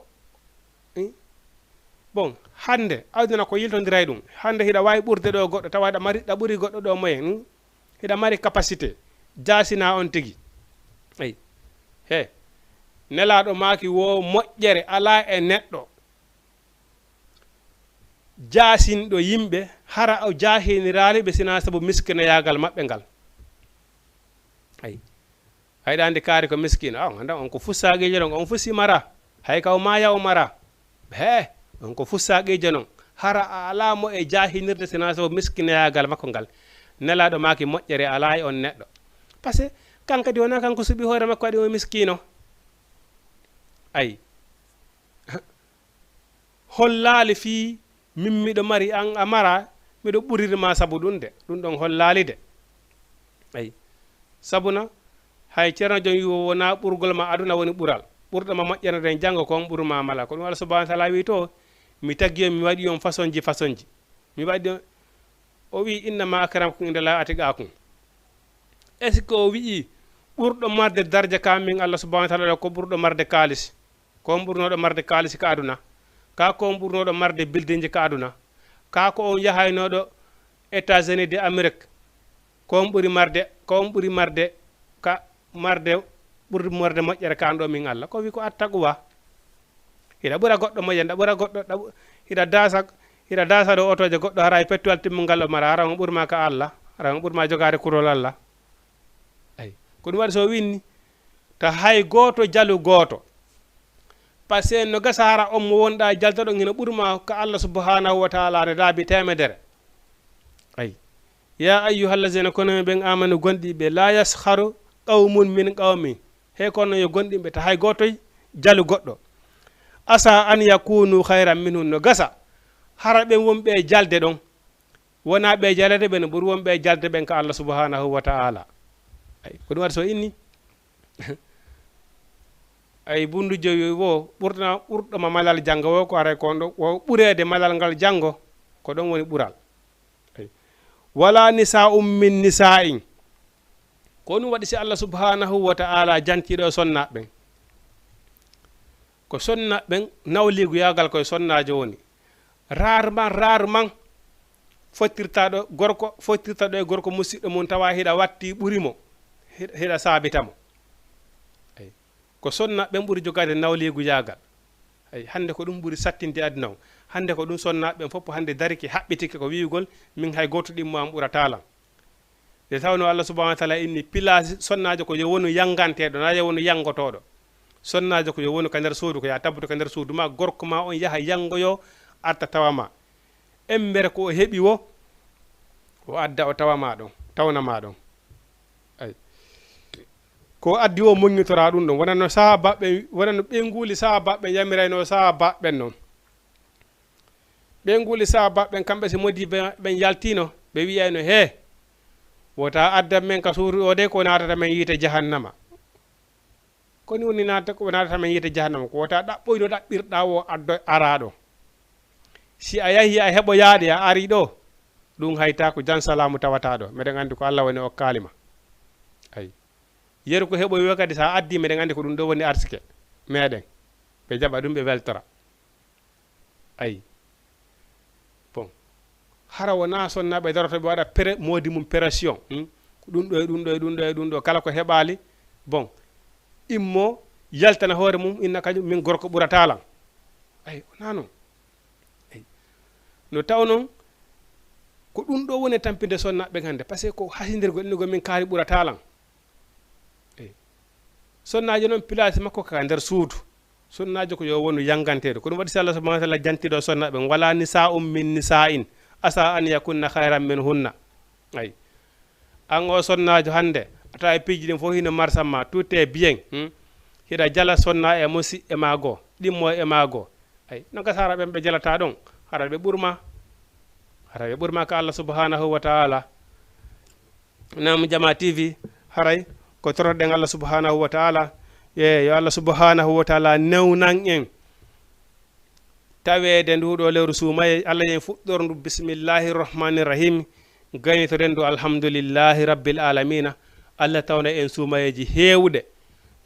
Speaker 1: bon hande awdina ko yiltodiray ɗum hande hiɗa wawi ɓurde ɗo goɗɗo tawa ɗa ɓuri goɗɗo ɗo moyen hiɗa mari capacité jasina on tigui ayi he nelaɗo maki wo moƴƴere ala e neɗɗo jasinɗo yimɓe hara o jahiniraliɓe sina saabu miskinayagal maɓɓe ngal ayi hayɗa andi kaari ko miskino anda on ko fussagueje ɗon on fussi mara hay kaw maya o mara he on ko fussagueje noon hara a alamo e jahinirde sina saabu miskinayagal makko ngal nelaɗo maki moƴƴere ala e on neɗɗo par ce que kankadi wona kanko suuɓi hoore makko waɗi o miskino ayi hollali fi min miɗo mari an a mara miɗo ɓurirma saabu ɗum de ɗum ɗon hollali de ayi sabuna hay ceerno jom wiwo wona ɓurgol ma aduna woni ɓural ɓurɗoma moƴƴere nden janggo kon ɓurma mala ko ɗum Allah subhanahu wa ta'ala wi to mi taggi on mi waɗi on façon ji mi waɗi o wi innama akramakum indallahi atqakum est ce que o wi ɓurɗo marde darja kam min Allah subhanahu wa ta'ala ko ɓurɗo marde kalis kon ɓurnoɗo marde kalis ka aduna ka kon ɓurnoɗo marde bildeji ka aduna ka ko on yahaynoɗo États-Unis de Amérique kon ɓuri marde ka marde ɓurdi morde moƴƴere kan ɗo min Allah ko wi ko attaqwa hiɗa ɓura goɗɗo moƴƴere ɗa ɓura goɗɗo hiɗa dasa ɗo otoje goɗɗo hara e pettuwal timmungal ɗo mara hara on ɓurma ka Allah hara on ɓurma jogade kurol Allah ayi ko ɗum waɗi so winni ta hay goto jalu goto par ce que no gasa hara on mo wonɗa jalta ɗon hino ɓurma ka Allah subhanahu wa ta'ala ne laabi temedere ayi ya ayyuhallazina kono ɓen amanu gonɗiɓe la yaskharu qawmun min qawmin he kono yo gonɗinɓe ta hay gotoy jalu goɗɗo asa an yakunu hayran minhum no gasa hara ɓen wonɓe jalde ɗon wona ɓe jalede ɓe no ɓuuri wonɓe jalde ɓen ka Allah subhanahu wa ta'ala ay ko ɗum waɗi so inni ay bundu joyi wo ɓurɗoma malal janggo wo ko aray kon ɗo wo ɓurede malal ngal janggo ko ɗon woni ɓural wala nisa'um min nisa'in ko ɗum waɗi si Allah subhanahu wa ta'ala jantiɗo sonnaɓen ko sonnaɓen nawligu yagal koye sonnajo woni rarement fottirtaɗo e gorko musidɗo mum tawa hiɗa watti ɓurimo hiɗa sabitamo ay ko sonnaɓen ɓuuri jogade nawligu yagal ay hande ko ɗum ɓuuri sattinde aduna o hande ko ɗum sonnaɓen fof hande dariki haɓɓitike ko wiwgol min hay goto ɗimmo am ɓuratala nde tawno Allah subhanahu wa ta'ala inni pilage sonnajo ko yo wonu yanganteɗo na yo wonu yangotoɗo sonnajo ko yo wonu ka nder suudu ko ya tabbuto ka nder suudu ma gorko ma on yaha yangoyo arta tawama embere ko o heɓi wo o adda o tawama ɗon tawnama ɗon ay ko addi o moññitora ɗum ɗon wonano sahabaɓe wonano ɓe guuli sahabaɓe yamirayno sahabaɓen noon ɓe guuli sahabaɓen kamɓe so modi ɓen yaltino ɓe wiyayno he wota addan men ka suudu o de ko natata men yiite jahannama koni woni natata men yiite jahannama ko wota ɗaɓɓoyno ɗaɓɓirɗa o addo araɗo si a yahi a heɓo yaaɗe a ari ɗo ɗum hayta ko jan salamu tawata ɗo meɗen andi ko Allah woni o kalima ayi yeru ko heɓoyo kadi sa addi meɗen andi ko ɗum ɗo woni arsike meɗen ɓe jaɓa ɗum ɓe weltora ayi bon hara wona sonnaɓe daroto ɓe waɗa modi mum pression ɗum ɗo e ɗum ɗo e ɗum ɗo e ɗum ɗo kala ko heɓali bon immo yaltana hoore mum inna kañum min gorko ɓuratalan ayi wona noon ayi no taw noon ko ɗum ɗo woni tampinde sonnaɓe hande par ce que ko hasidirgo innugo min kaari ɓuratalan eyi sonnajo noon place makko ka nder suudu sonnajo ko yo wonu yanganteɗo ko ɗum waɗi si Allah subhanahu wa ta'ala jantiɗo sonnaɓe wala nisa'um min nisa'in asa an yakunna hayran min hunna ayi an o sonnajo hande ata e piiji ɗin fof hino marsamma tout est bien hiɗa jala sonna e mosi e mago ɗimmo e mago ayi no gasara ɓen ɓe jalata ɗon hara ɓe ɓurma ka Allah subhanahu wa ta'ala nam Jama TV haray ko toroɗen Allah subhanahu wa ta'ala yo Allah subhanahu wa ta'ala newnan en tawede nduɗo lewru suumaye Allah yen fuɗɗor ndu bisimillahi rrahmani rrahim gaynitoɗen ndu alhamdulillahi rabbil alamina Allah tawna en suumayeji heewɗe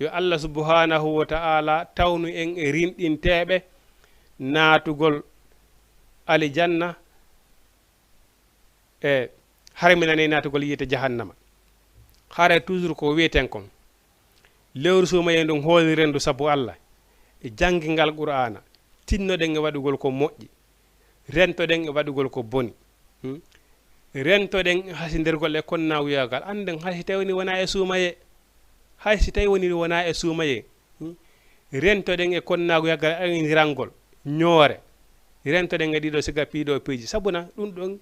Speaker 1: yo Allah subhanahu wa ta'ala tawnu en e rinɗinteɓe naatugol alijanna e hare mi nani naatugol yiyete jahannama hare toujours ko wiyeten kon lewru suumaye ndun hooliren ndu sabu Allah e janggingal qur'ana tinnoɗen e waɗugol ko moƴƴi rentoɗen e waɗugol ko boni rentoɗen hasidirgol e konnaguyagal anden haysi tawni wona e suumaye haysi tawi woni wona e suumaye rentoɗen e konnaguyagal adirangol ñoore rentoɗen e ɗiɗo siga piiɗo piiji sabuna ɗum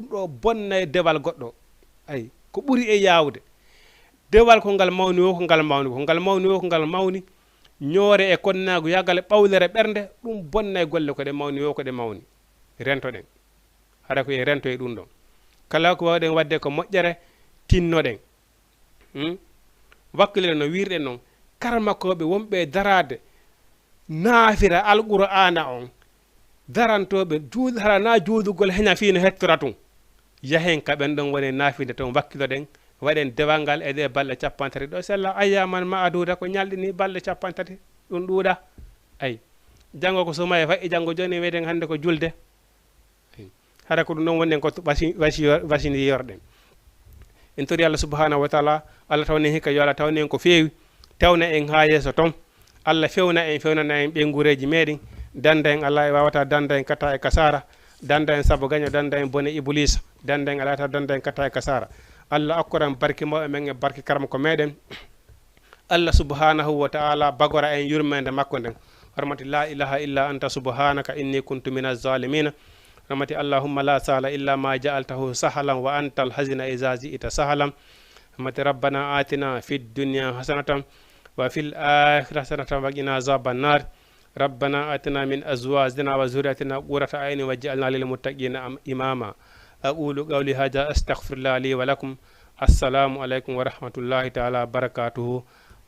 Speaker 1: ɗo bonna e dewal goɗɗo ay ko ɓuri e yawde dewal ko ngal mawni o ko ngal mawni ko ngal mawni o ko ngal mawni ñoore e konnaguyagal ɓawlere ɓernde ɗum bonna e golle ko ɗe mawni o ko ɗe mawni rentoɗen hara ko e rento e ɗum ɗon kala ko wawɗen wadde ko moƴƴere tinnoɗen wakkilire no wirɗen noon karmakoɓe wonɓe darade naafira alqur'ana on darantoɓe hara na juudugol heña fi no hettora tun yahen ka ɓen ɗon woni naafide toon wakkiloɗen waɗen dewal ngal e ɗe balɗe 30 ɗo sella ayyaman ma aduda ko ñalɗini balɗe 30 ɗum ɗuuɗa ay janngo ko sumaye fayi janngo joni wiyeten hannde ko julde hara ko ɗum ɗon wonɗen ko wasini yorɗen en tori Allah subhanahu wa taala Allah tawni hikka yo Allah tawni en ko feewi tawna en ha yeeso toon Allah fewna en fewnana en ɓengureji meɗen danda en Allah e wawata danda en katta e kasara danda en saabu gaño danda en bone iblis danda en alata danda en katta e kasara Allah akkoran barke mawɓe men e barke karama ko meɗen Allah subhanahu wa ta'ala bagora en yurmede makko nden hormati la ilaha illa anta subhanaka inni kuntu min azzalimina rahmati allahumma la sahla illa ma ja'altahu sahlan wa anta alhazina iza ji'ta sahlan rahmati rabbana atina fid dunya hasanatan wa fil akhirati hasanatan wa qina azaban nar ربنا آتنا من أزواجنا وذرياتنا قرة أعين واجعلنا للمتقين إماما أقول قولي هذا أستغفر الله لي ولكم السلام عليكم ورحمة الله تعالى وبركاته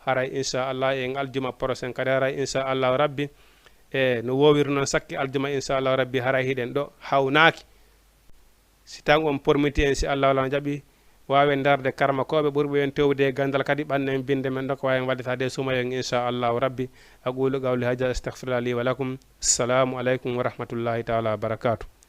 Speaker 1: haray inchallah en aljuma prochain kadi haray inchallahu rabbi e no wowiri noon sakki aljuma inchallahu rabbi haray hiɗen ɗo hawnaki si tan on pormiti en si allahu ala jaaɓi wawen darde karmakoɓe ɓurɓe en tewde e gandal kadi ɓannen binde men ɗo ko wawi waddetade sumayen inchallahu rabbi aqulu qawli hada astaghfirullah li wa lakum assalamu aleykum wa rahmatullahi taala wa barakatuh